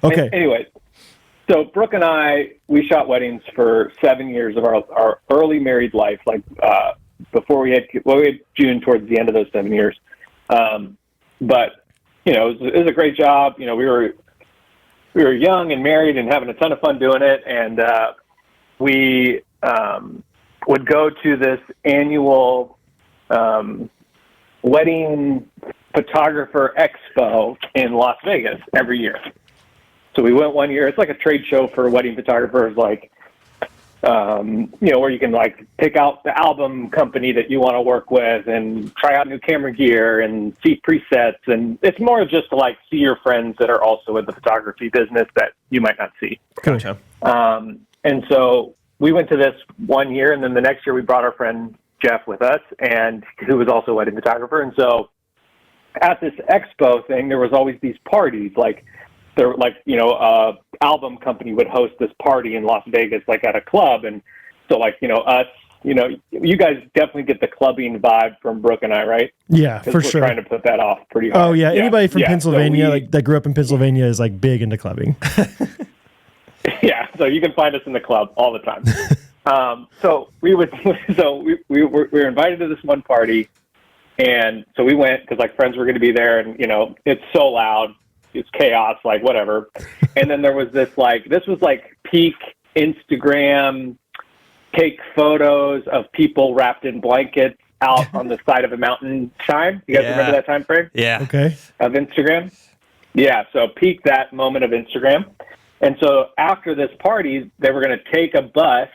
Okay. Anyway, so Brooke and I, we shot weddings for 7 years of our early married life, like before we had June towards the end of those 7 years. But it was a great job. We were young and married and having a ton of fun doing it, and we would go to this annual wedding photographer expo in Las Vegas every year. So we went one year. It's like a trade show for wedding photographers, like where you can like pick out the album company that you want to work with and try out new camera gear and see presets. And it's more just to like see your friends that are also in the photography business that you might not see. Gotcha. And so we went to this one year, and then the next year we brought our friend Jeff with us, and who was also a wedding photographer. And so at this expo thing, there was always these parties, album company would host this party in Las Vegas, like at a club. And so us, you guys definitely get the clubbing vibe from Brooke and I, right? Yeah, for we're sure. Trying to put that off pretty hard. Oh yeah. Anybody from Pennsylvania, So that grew up in Pennsylvania, is like big into clubbing. Yeah, so you can find us in the club all the time. So we were invited to this one party, and so we went because like friends were going to be there, and it's so loud, it's chaos, like whatever. And then there was this was peak Instagram take photos of people wrapped in blankets out on the side of a mountain time. You guys remember that time frame? Yeah. Okay. Of Instagram? Yeah, so peak that moment of Instagram. And so after this party, they were going to take a bus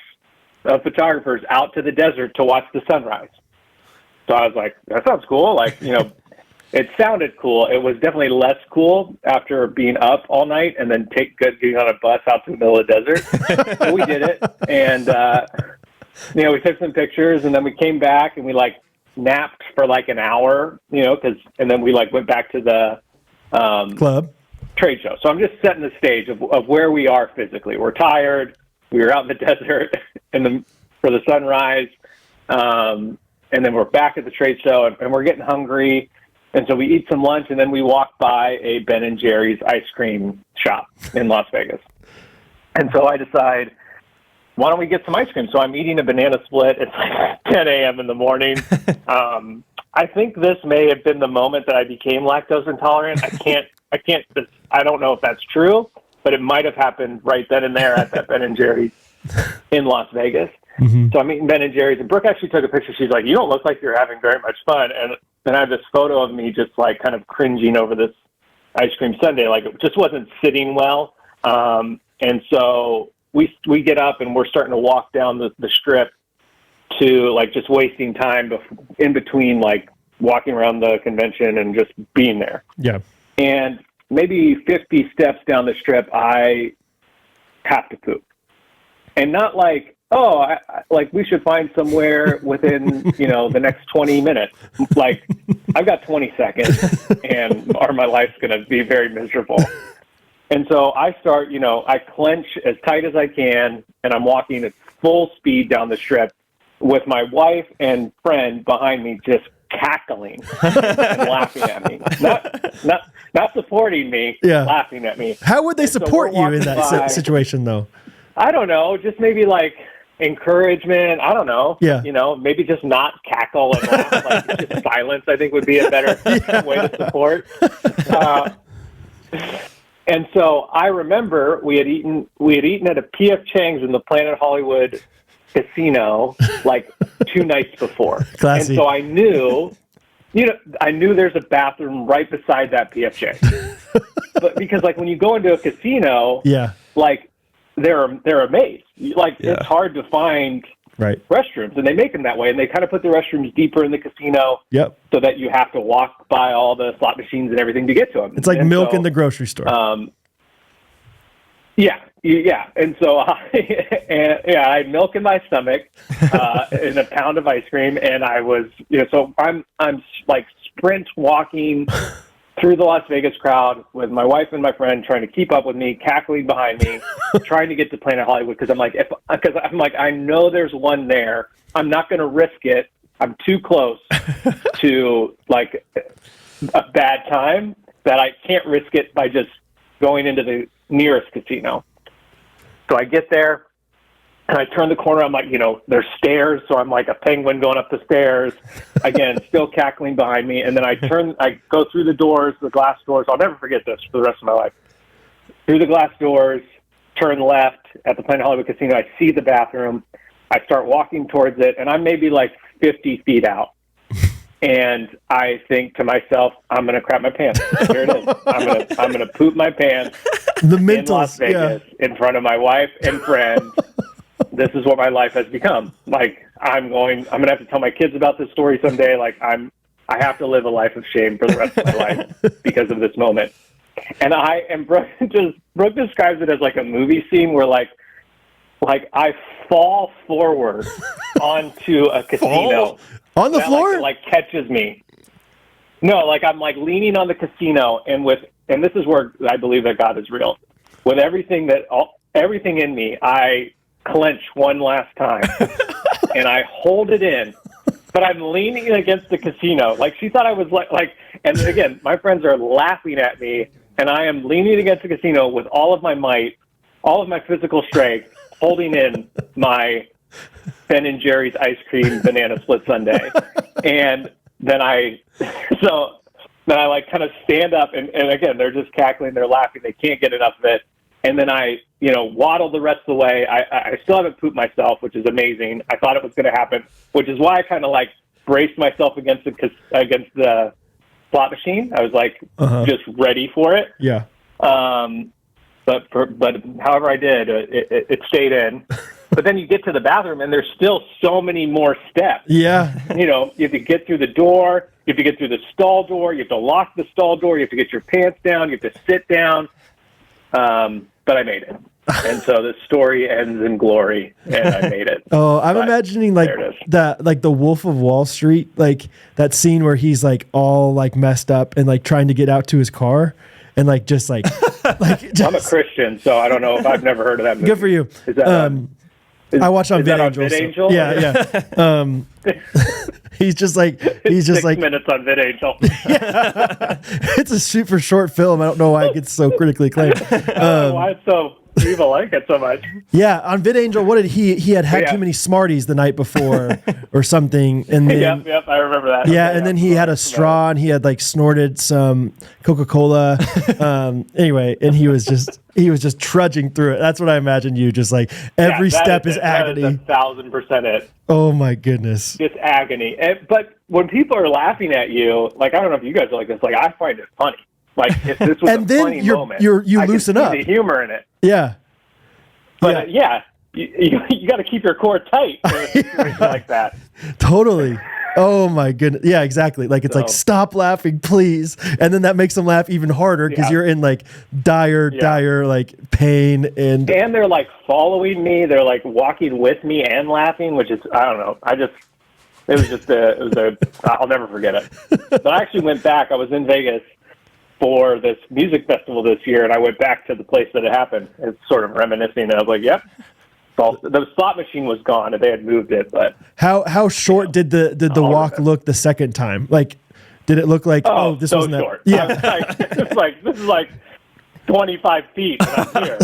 of photographers out to the desert to watch the sunrise. So I was like, that sounds cool. It sounded cool. It was definitely less cool after being up all night and then getting on a bus out to the middle of the desert. But we did it. And, we took some pictures, and then we came back and we napped for an hour, and then we went back to the club trade show. So I'm just setting the stage of where we are physically. We're tired. We were out in the desert for the sunrise. And then we're back at the trade show, and we're getting hungry. And so we eat some lunch, and then we walk by a Ben & Jerry's ice cream shop in Las Vegas. And so I decide, why don't we get some ice cream? So I'm eating a banana split. It's 10 a.m. in the morning. I think this may have been the moment that I became lactose intolerant. I don't know if that's true, but it might have happened right then and there at that Ben & Jerry's in Las Vegas. Mm-hmm. So I'm eating Ben & Jerry's, and Brooke actually took a picture. She's like, you don't look like you're having very much fun. And then I have this photo of me just kind of cringing over this ice cream sundae. It just wasn't sitting well. And so we get up and we're starting to walk down the strip to just wasting time in between walking around the convention and just being there. Yeah. And maybe 50 steps down the strip, I have to poop. And not we should find somewhere within, the next 20 minutes. I've got 20 seconds or my life's going to be very miserable. And so I start, I clench as tight as I can, and I'm walking at full speed down the strip with my wife and friend behind me just cackling and laughing at me. Not supporting me, laughing at me. How would they support you in that situation, though? I don't know. Just maybe encouragement. I don't know. Yeah. Maybe just not cackle and laugh. Just silence, I think, would be a better way to support. And so I remember we had eaten at a P.F. Chang's in the Planet Hollywood casino 2 nights before. Classy. And so I knew there's a bathroom right beside that P.F. Chang's. But because when you go into a casino, they're a maze. It's hard to find restrooms, and they make them that way, and they kind of put the restrooms deeper in the casino, so that you have to walk by all the slot machines and everything to get to them. It's like milk in the grocery store. And so I had milk in my stomach, and a pound of ice cream, and I was, so I'm like sprint walking through the Las Vegas crowd with my wife and my friend trying to keep up with me, cackling behind me, trying to get to Planet Hollywood because I'm like, I know there's one there. I'm not going to risk it. I'm too close to like a bad time that I can't risk it by just going into the nearest casino. So I get there and I turn the corner. I'm like, there's stairs. So I'm like a penguin going up the stairs again, still cackling behind me. And then I go through the doors, the glass doors. I'll never forget this for the rest of my life. Through the glass doors, turn left at the Planet Hollywood Casino. I see the bathroom. I start walking towards it, and I'm maybe like 50 feet out. And I think to myself, I'm going to crap my pants. Here it is. I'm going to poop my pants in Las Vegas in front of my wife and friends. This is what my life has become. Like, I'm going to have to tell my kids about this story someday. Like, I have to live a life of shame for the rest of my life because of this moment. And Brooke describes it as like a movie scene where like I fall forward onto a casino. On the floor? Like catches me. No, like I'm like leaning on the casino, and this is where I believe that God is real. With everything in me, I clench one last time, and I hold it in. But I'm leaning against the casino. Like she thought I was like, and again, my friends are laughing at me, and I am leaning against the casino with all of my might, all of my physical strength, holding in my Ben and Jerry's ice cream banana split sundae. And then I like kind of stand up and again, they're just cackling, they're laughing, they can't get enough of it. And then I, waddle the rest of the way. I still haven't pooped myself, which is amazing. I thought it was going to happen, which is why I kind of like braced myself against the slot machine. I was like just ready for it. Yeah. But however I did, it stayed in. But then you get to the bathroom, and there's still so many more steps. Yeah. You have to get through the door. You have to get through the stall door. You have to lock the stall door. You have to get your pants down. You have to sit down. But I made it. And so the story ends in glory, and I made it. Oh, I'm imagining like that, like the Wolf of Wall Street, like that scene where he's like all like messed up and like trying to get out to his car. And like just like I'm a Christian, so I don't know if I've never heard of that movie. Good for you. Is that I watched on VidAngel. VidAngel. Yeah. He's just like 6 minutes on VidAngel. Yeah. It's a super short film. I don't know why it gets so critically acclaimed. Why it's so people like it so much? Yeah, on VidAngel, what did he had too many Smarties the night before or something, and then yep, I remember that. Yeah, and then he had a straw and he had like snorted some Coca-Cola. Anyway, and he was just trudging through it. That's what I imagine you just like every step is agony. That is 1,000% it. Oh my goodness. Just agony. But when people are laughing at you, like I don't know if you guys are like this, like I find it funny. Like if this was and a then funny moment, you I loosen can up. see the humor in it. Yeah. But you got to keep your core tight in a situation like that. Totally. Oh my goodness. Yeah, exactly. Like it's like stop laughing, please. And then that makes them laugh even harder because you're in like dire like pain and they're like following me. They're like walking with me and laughing, which is I don't know. I'll never forget it. But I actually went back. I was in Vegas for this music festival this year, and I went back to the place that it happened. It's sort of reminiscing, and I was like, "Yep." So the slot machine was gone, and they had moved it. But how short did the walk look the second time? Like, did it look like this so wasn't short? Yeah, this is like 25 feet, and I'm here.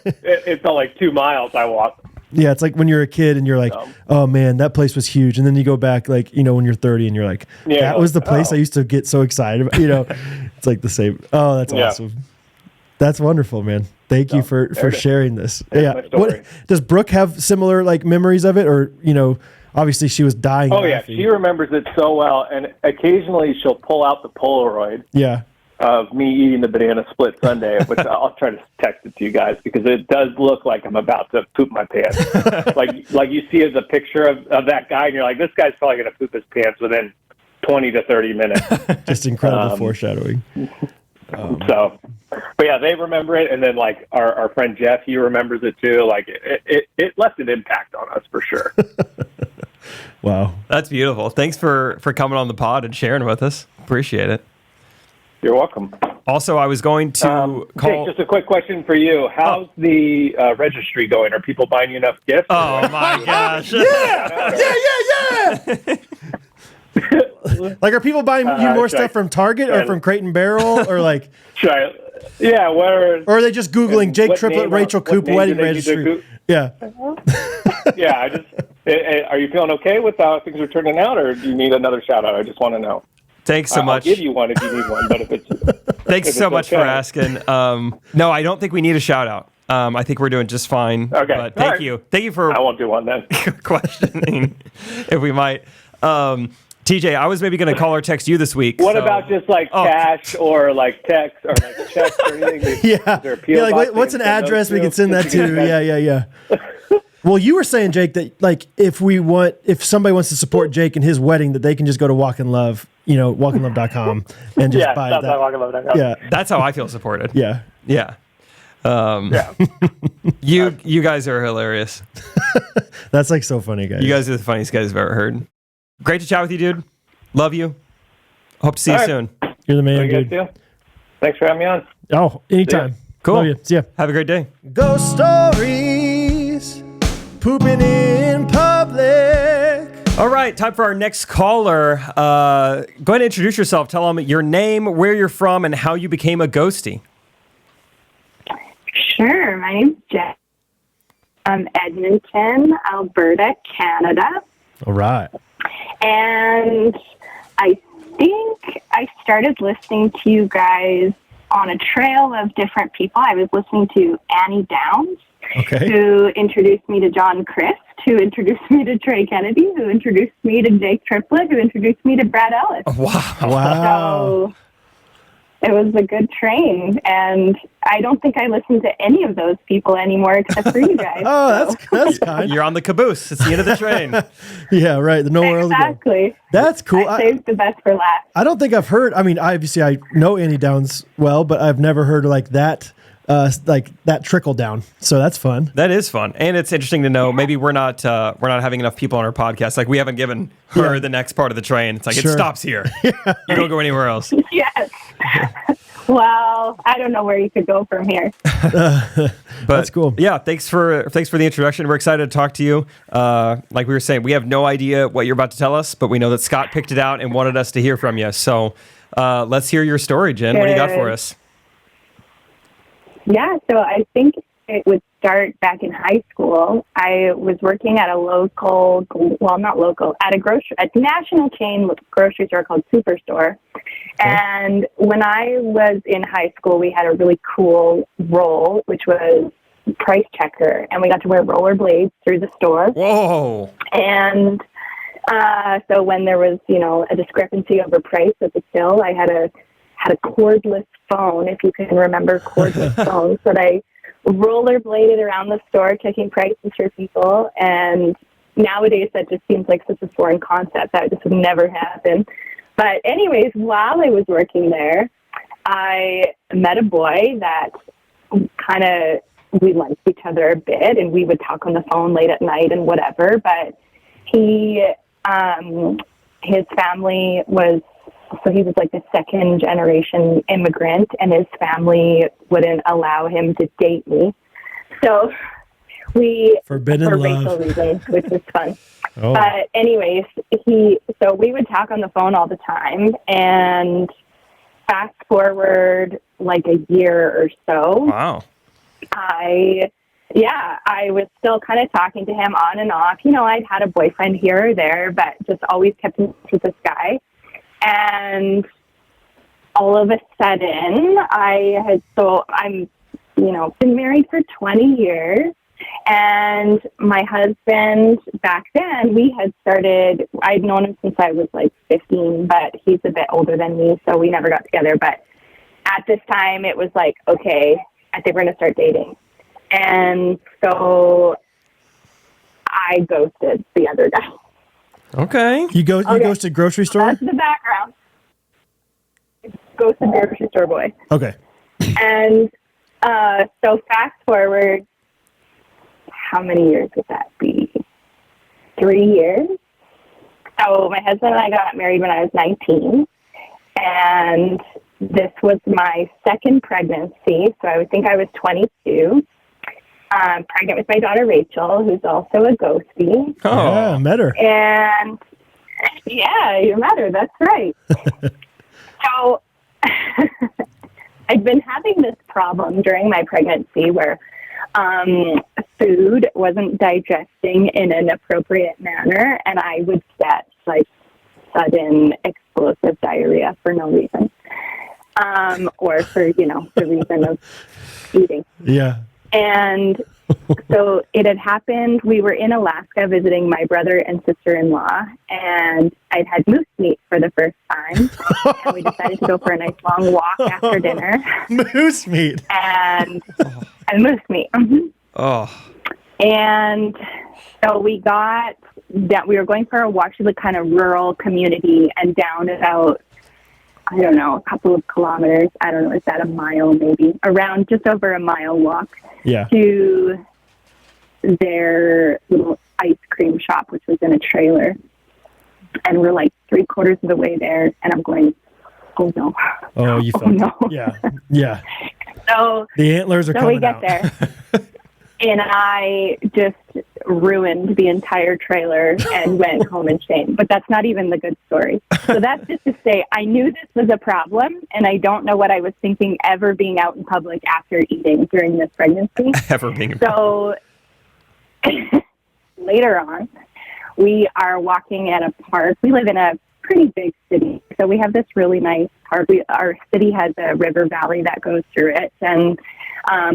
It felt like 2 miles I walked. Yeah, it's like when you're a kid and you're like, oh man, that place was huge. And then you go back like, when you're 30 and you're like, that was the place I used to get so excited about, it's like the same. Oh, that's awesome. That's wonderful, man. Thank you for sharing this. What does Brooke have similar like memories of it or, obviously she was dying. Oh yeah. She remembers it so well. And occasionally she'll pull out the Polaroid. Yeah. of me eating the banana split sundae, which I'll try to text it to you guys because it does look like I'm about to poop my pants. like you see as a picture of that guy, and you're like, this guy's probably going to poop his pants within 20 to 30 minutes. Just incredible foreshadowing. So, but yeah, they remember it, and then like our friend Jeff, he remembers it too. Like it left an impact on us for sure. Wow, that's beautiful. Thanks for coming on the pod and sharing with us. Appreciate it. You're welcome. Also, I was going to call. Jake, just a quick question for you. How's the registry going? Are people buying you enough gifts? Oh my gosh! yeah. Like, are people buying you more stuff from Target or from Crate and Barrel or like? Yeah, where? Or are they just Googling Jake Triplett, Rachel Coop wedding registry? Yeah. Yeah, are you feeling okay with how things are turning out, or do you need another shout out? I just want to know. Thanks so much. I'll give you one if you need one, but if it's thanks so much for asking. No, I don't think we need a shout out. I think we're doing just fine. Okay, but thank you for. I won't do one then. questioning if we might. TJ, I was maybe going to call or text you this week. What about just like cash or like text or like checks or anything? Like what's an address we can send that to? Yeah. Well, you were saying, Jake, that like if somebody wants to support Jake in his wedding, that they can just go to Walk in Love, walkinlove.com and just buy that. Yeah, that's how I feel supported. Yeah. You guys are hilarious. That's like so funny, guys. You guys are the funniest guys I've ever heard. Great to chat with you, dude. Love you. Hope to see you soon. You're the man, dude. Thanks for having me on. Oh, anytime. Cool. Love you. See ya. Have a great day. Ghost stories. Pooping in public. All right, time for our next caller. Go ahead and introduce yourself. Tell them your name, where you're from, and how you became a ghostie. Sure. My name's Jen. I'm Edmonton, Alberta, Canada. All right. And I think I started listening to you guys on a trail of different people. I was listening to Annie Downs, who introduced me to John Christ, who introduced me to Trey Kennedy, who introduced me to Jake Triplett, who introduced me to Brad Ellis. Wow. So it was a good train, and I don't think I listen to any of those people anymore except for you guys. That's kind. You're on the caboose. It's the end of the train. Yeah, right. Nowhere else to go. Exactly. That's cool. I saved the best for last. I don't think I've heard. I mean, obviously, I know Annie Downs well, but I've never heard like that trickle down. So that's fun. That is fun, and it's interesting to know. Maybe we're not having enough people on our podcast. Like we haven't given her the next part of the train. It's like it stops here. You don't go anywhere else. Yes. Well, I don't know where you could go from here. But that's cool. Yeah, thanks for the introduction. We're excited to talk to you. Like we were saying, we have no idea what you're about to tell us, but we know that Scott picked it out and wanted us to hear from you. So let's hear your story, Jen. What do you got for us? Yeah, so I think it would start back in high school. I was working at a at a national chain grocery store called Superstore. And when I was in high school, we had a really cool role, which was price checker, and we got to wear rollerblades through the store. Whoa! And so when there was, a discrepancy over price at the till, I had a cordless phone, if you can remember cordless phones, that I rollerbladed around the store checking prices for people. And nowadays that just seems like such a foreign concept. That just would never happen. But anyways, while I was working there, I met a boy that we liked each other a bit, and we would talk on the phone late at night and whatever. But his family was, so he was like the second generation immigrant, and his family wouldn't allow him to date me. So forbidden for love. racial reasons, which was fun. But anyways, so we would talk on the phone all the time, and fast forward like a year or so. Wow. I was still kind of talking to him on and off. I'd had a boyfriend here or there, but just always kept in touch with this guy. And all of a sudden, I'm been married for 20 years. And my husband, back then, I'd known him since I was like 15, but he's a bit older than me, so we never got together. But at this time, it was like, okay, I think we're going to start dating. And so I ghosted the other guy. Okay. You ghosted grocery store? That's the background. Ghosted grocery store boy. Okay. And so fast forward, how many years would that be? 3 years. So my husband and I got married when I was 19. And this was my second pregnancy. So I would think I was 22. Pregnant with my daughter, Rachel, who's also a ghostie. Oh, yeah, I met her. And yeah, you met her. That's right. So I'd been having this problem during my pregnancy where food wasn't digesting in an appropriate manner, and I would get like sudden explosive diarrhea for no reason, or for, the reason of eating. Yeah. And so it had happened. We were in Alaska visiting my brother and sister-in-law, and I'd had moose meat for the first time. And we decided to go for a nice long walk after dinner. Moose meat. And moose meat. Mm-hmm. Oh. And so we were going for a walk to the kind of rural community, and down about, I don't know, a couple of kilometers. I don't know, is that a mile maybe? Around just over a mile walk to their little ice cream shop, which was in a trailer. And we're like 3/4 of the way there, and I'm going, oh no. Oh, you felt no. Yeah. Yeah. So the antlers are coming out. So we get there. And I just ruined the entire trailer and went home in shame. But that's not even the good story. So that's just to say, I knew this was a problem, and I don't know what I was thinking ever being out in public after eating during this pregnancy. Ever being in public. So later on, we are walking at a park. We live in a pretty big city, so we have this really nice park. Our city has a river valley that goes through it, and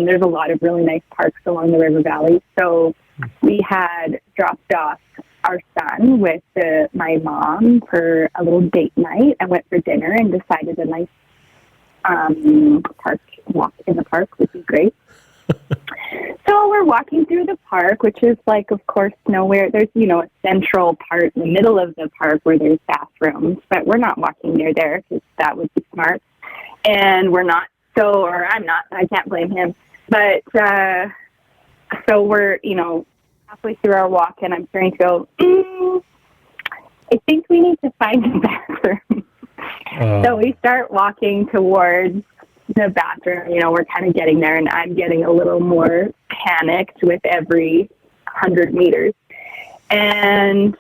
there's a lot of really nice parks along the river valley. So we had dropped off our son with my mom for a little date night and went for dinner and decided a nice park walk in the park would be great. So we're walking through the park, which is like, of course, nowhere. There's, a central part in the middle of the park where there's bathrooms, but we're not walking near there because that would be smart. And we're not. Or I'm not, I can't blame him. But, so we're, halfway through our walk, and I'm starting to go, I think we need to find a bathroom. So we start walking towards the bathroom. We're kind of getting there, and I'm getting a little more panicked with every 100 meters. And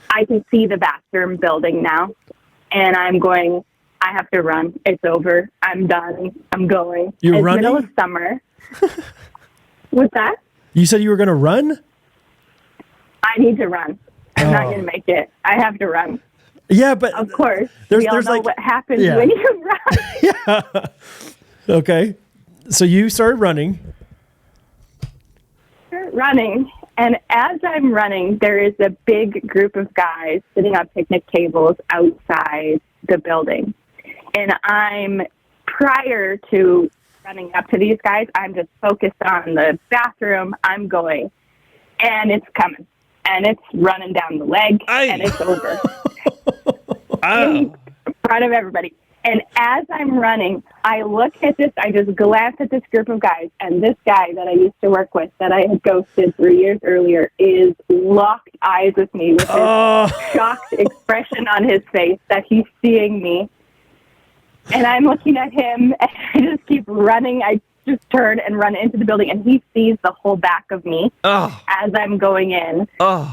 I can see the bathroom building now, and I'm going, I have to run. It's over. I'm done. I'm going. You're it's running? Middle of summer. What's that? You said you were going to run? I need to run. I'm not going to make it. I have to run. Yeah, but of course, we all know what happens when you run. Yeah. Okay. So you started running. And as I'm running, there is a big group of guys sitting on picnic tables outside the building. And prior to running up to these guys, I'm just focused on the bathroom. I'm going, and it's coming, and it's running down the leg, and it's over. In front of everybody. And as I'm running, I just glance at this group of guys, and this guy that I used to work with that I had ghosted 3 years earlier is locked eyes with me with this shocked expression on his face that he's seeing me. And I'm looking at him, and I just keep running. I just turn and run into the building, and he sees the whole back of me as I'm going in,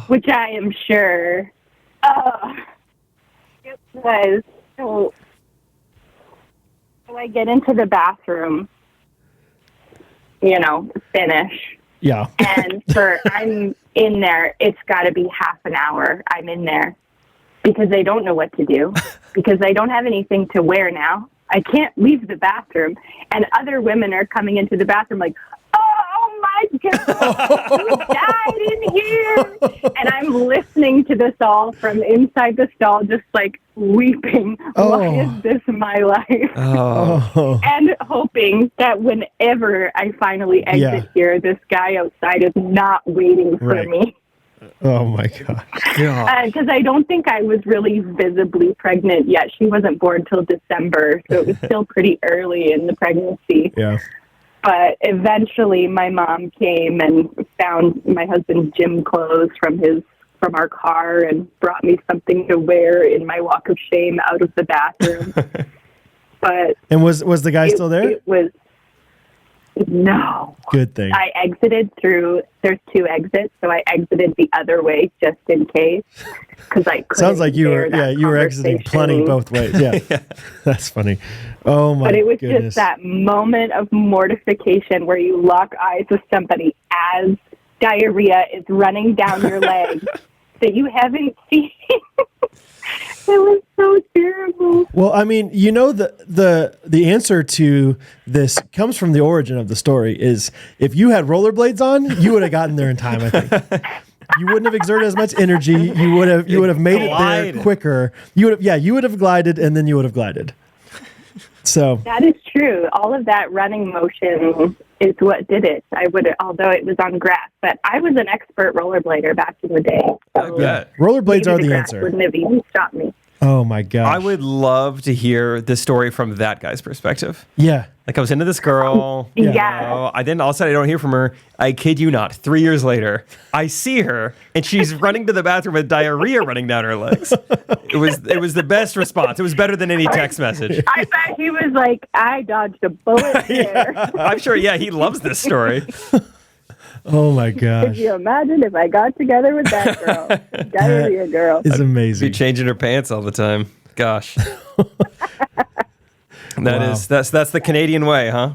which I am sure it was. So I get into the bathroom, finish. Yeah. And I'm in there, it's got to be half an hour I'm in there because they don't know what to do, because I don't have anything to wear now. I can't leave the bathroom. And other women are coming into the bathroom like, oh my God, who died in here? And I'm listening to this all from inside the stall, just like weeping, why is this my life? And hoping that whenever I finally exit here, this guy outside is not waiting for me. Oh my God. Because I don't think I was really visibly pregnant yet. She wasn't born till December, so it was still pretty early in the pregnancy. Yeah. But eventually my mom came and found my husband's gym clothes from our car and brought me something to wear in my walk of shame out of the bathroom. And was the guy still there? It was no. Good thing. I exited through. There's 2 exits, so I exited the other way just in case, because I couldn't. Sounds like you were exiting plenty both ways. Yeah, that's funny. Oh my! But it was goodness. just that moment of mortification where you lock eyes with somebody as diarrhea is running down your leg that you haven't seen. It was so terrible. Well, I mean, you know, the answer to this comes from the origin of the story. Is if you had rollerblades on, you would have gotten there in time. I think you wouldn't have exerted as much energy. You would have made it there quicker. You would have glided, and then you would have glided. So that is true. All of that running motion is what did it. Although it was on grass, but I was an expert rollerblader back in the day. So rollerblades are the grass answer. wouldn't have even stopped me. Oh my gosh. I would love to hear the story from that guy's perspective. Yeah. Like I was into this girl. I then all of a sudden I don't hear from her. I kid you not. 3 years later, I see her and she's running to the bathroom with diarrhea running down her legs. It was the best response. It was better than any text message. I bet he was like, I dodged a bullet here. I'm sure. Yeah, he loves this story. Oh my gosh. Could you imagine if I got together with that girl? Diarrhea girl. It's amazing. Be changing her pants all the time. Gosh. That's the Canadian way, huh?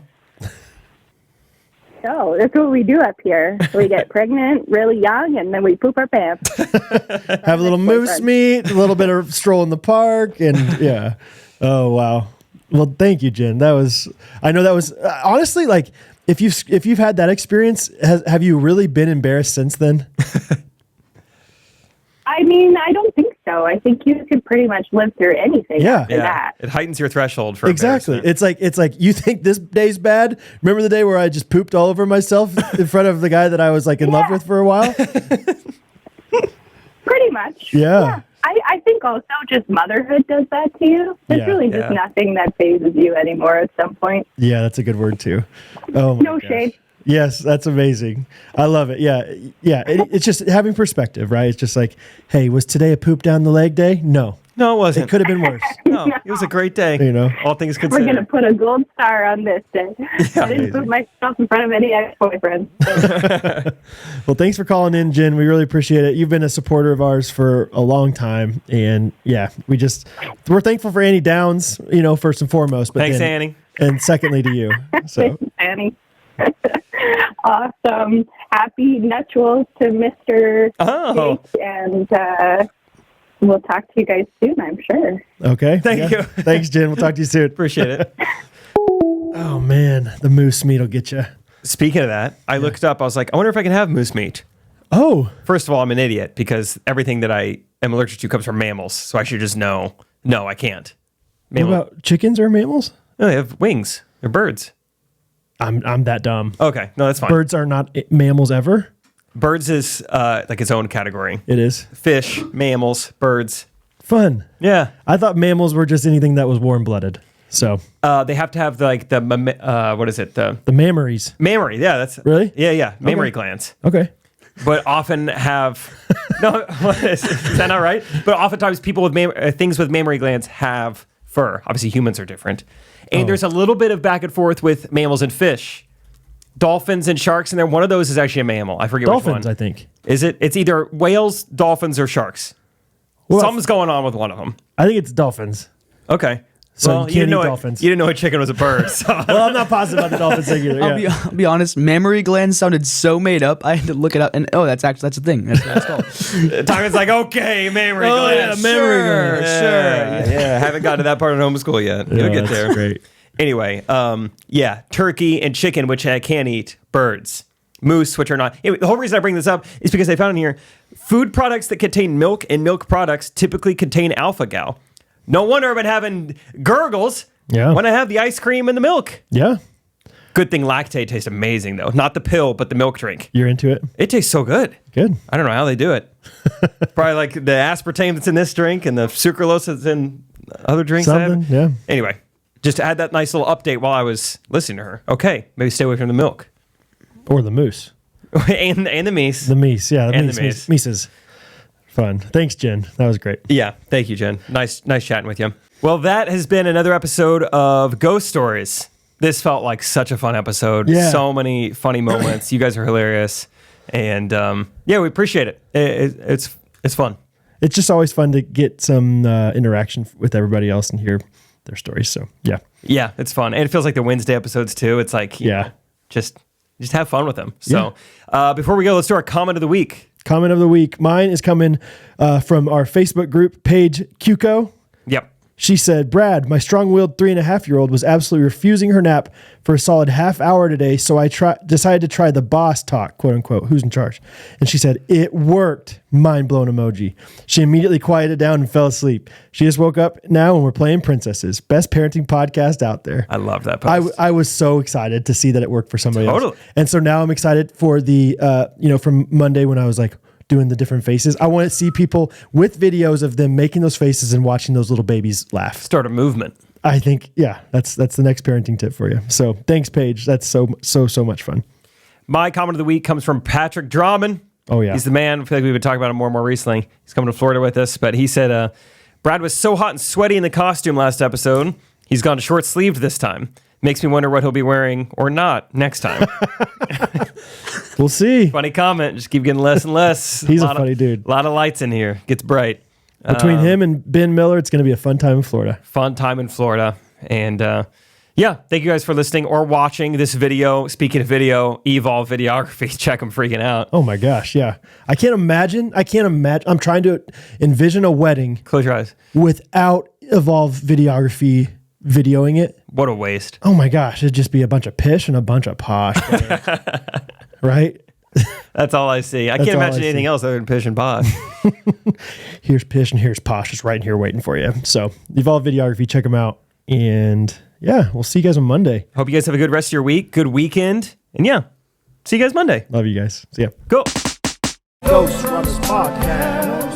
Oh, that's what we do up here. We get pregnant really young and then we poop our pants. Have a little moose meat, a little bit of stroll in the park, and yeah. Oh wow. Well, thank you, Jen. I know that was honestly like if you've had that experience, have you really been embarrassed since then? I mean, I don't think so. I think you could pretty much live through anything after that. It heightens your threshold for exactly. It's like you think this day's bad. Remember the day where I just pooped all over myself in front of the guy that I was like in love with for a while? Pretty much. Yeah. I think also just motherhood does that to you. There's really just nothing that phases you anymore at some point. Yeah, that's a good word too. Oh my no gosh. shade. Yes, that's amazing. I love it. Yeah. It's just having perspective, right? It's just like, hey, was today a poop down the leg day? No, it wasn't. It could have been worse. No, it was a great day. You know, all things considered. We're gonna put a gold star on this day. I didn't put myself in front of any ex-boyfriends. Well, thanks for calling in, Jen. We really appreciate it. You've been a supporter of ours for a long time, and we're thankful for Annie Downs. You know, first and foremost. But thanks, Annie. And secondly to you. So. Thanks, Annie. Awesome. Happy nuptials to Mr. Jake, and we'll talk to you guys soon, I'm sure. Okay. Thank you. Thanks, Jen. We'll talk to you soon. Appreciate it. Oh, man. The moose meat will get you. Speaking of that, I looked up. I was like, I wonder if I can have moose meat. Oh. First of all, I'm an idiot because everything that I am allergic to comes from mammals. So I should just know. No, I can't. What about chickens or mammals? No, they have wings. They're birds. I'm that dumb. Okay. No, that's fine. Birds are not mammals ever? Birds is like its own category. It is. Fish, mammals, birds. Fun. Yeah. I thought mammals were just anything that was warm-blooded. So they have to have what is it? The mammaries. Mammary. Yeah, that's really. Yeah. Mammary glands. Okay. But often have no. Is that not right? But oftentimes people with things with mammary glands have fur. Obviously, humans are different. And there's a little bit of back and forth with mammals and fish. Dolphins and sharks, and then one of those is actually a mammal. I forget which one. Dolphins, I think. Is it? It's either whales, dolphins, or sharks. Well, something's going on with one of them. I think it's dolphins. Okay. So well, you can't eat dolphins. You didn't know a chicken was a bird. So. Well, I'm not positive about the dolphins thing either. I'll be honest. Mammary glands sounded so made up. I had to look it up, and that's a thing. That's what it's called. Timon's like, okay, mammary glands. Yeah, mammary glands. Sure. Yeah, haven't got to that part of homeschool yet. You'll get there. Great. Anyway, turkey and chicken, which I can eat, birds, moose, which are not. Anyway, the whole reason I bring this up is because I found in here food products that contain milk and milk products typically contain alpha-gal. No wonder I've been having gurgles when I have the ice cream and the milk. Yeah. Good thing Lactate tastes amazing, though. Not the pill, but the milk drink. You're into it? It tastes so good. Good. I don't know how they do it. Probably like the aspartame that's in this drink and the sucralose that's in other drinks. Something, yeah. Anyway, just to add that nice little update while I was listening to her. Okay, maybe stay away from the milk. Or the moose. and the meese. The meese, yeah. And the meese. Meeses. Fun. Thanks, Jen. That was great. Yeah, thank you, Jen. Nice chatting with you. Well, that has been another episode of Ghost Stories. This felt like such a fun episode. Yeah. So many funny moments. You guys are hilarious. And yeah, we appreciate it. It's fun. It's just always fun to get some interaction with everybody else and hear their stories. So, yeah. Yeah, it's fun. And it feels like the Wednesday episodes, too. It's like, you know, just have fun with them. So before we go, let's do our comment of the week. Comment of the week. Mine is coming from our Facebook group, Paige Cuco. Yep. She said, Brad, my strong-willed 3.5-year-old was absolutely refusing her nap for a solid half hour today, so I decided to try the boss talk, quote unquote, who's in charge. And she said, it worked. Mind-blown emoji. She immediately quieted down and fell asleep. She just woke up now and we're playing Princesses. Best parenting podcast out there. I love that post. I was so excited to see that it worked for somebody else. And so now I'm excited for the, from Monday when I was like, doing the different faces. I want to see people with videos of them making those faces and watching those little babies laugh. Start a movement. I think, that's the next parenting tip for you. So thanks, Paige. That's so much fun. My comment of the week comes from Patrick Drummond. Oh, yeah. He's the man. I feel like we've been talking about him more and more recently. He's coming to Florida with us, but he said, Brad was so hot and sweaty in the costume last episode. He's gone short-sleeved this time. Makes me wonder what he'll be wearing or not next time. We'll see. Funny comment. Just keep getting less and less. He's a funny dude. A lot of lights in here. Gets bright. Between him and Ben Miller, it's going to be a fun time in Florida. Fun time in Florida. And thank you guys for listening or watching this video. Speaking of video, Evolve Videography. Check them freaking out. Oh my gosh, yeah. I can't imagine. I'm trying to envision a wedding. Close your eyes. Without Evolve Videography videoing it. What a waste. Oh my gosh, it'd just be a bunch of pish and a bunch of posh. Right? That's all I see. I can't imagine anything else other than pish and posh. Here's pish and here's posh. Just right in here waiting for you. So Evolve Videography, check them out. And yeah, we'll see you guys on Monday. Hope you guys have a good rest of your week. Good weekend. And yeah, see you guys Monday. Love you guys. See ya. Cool. Ghostrunners Podcast.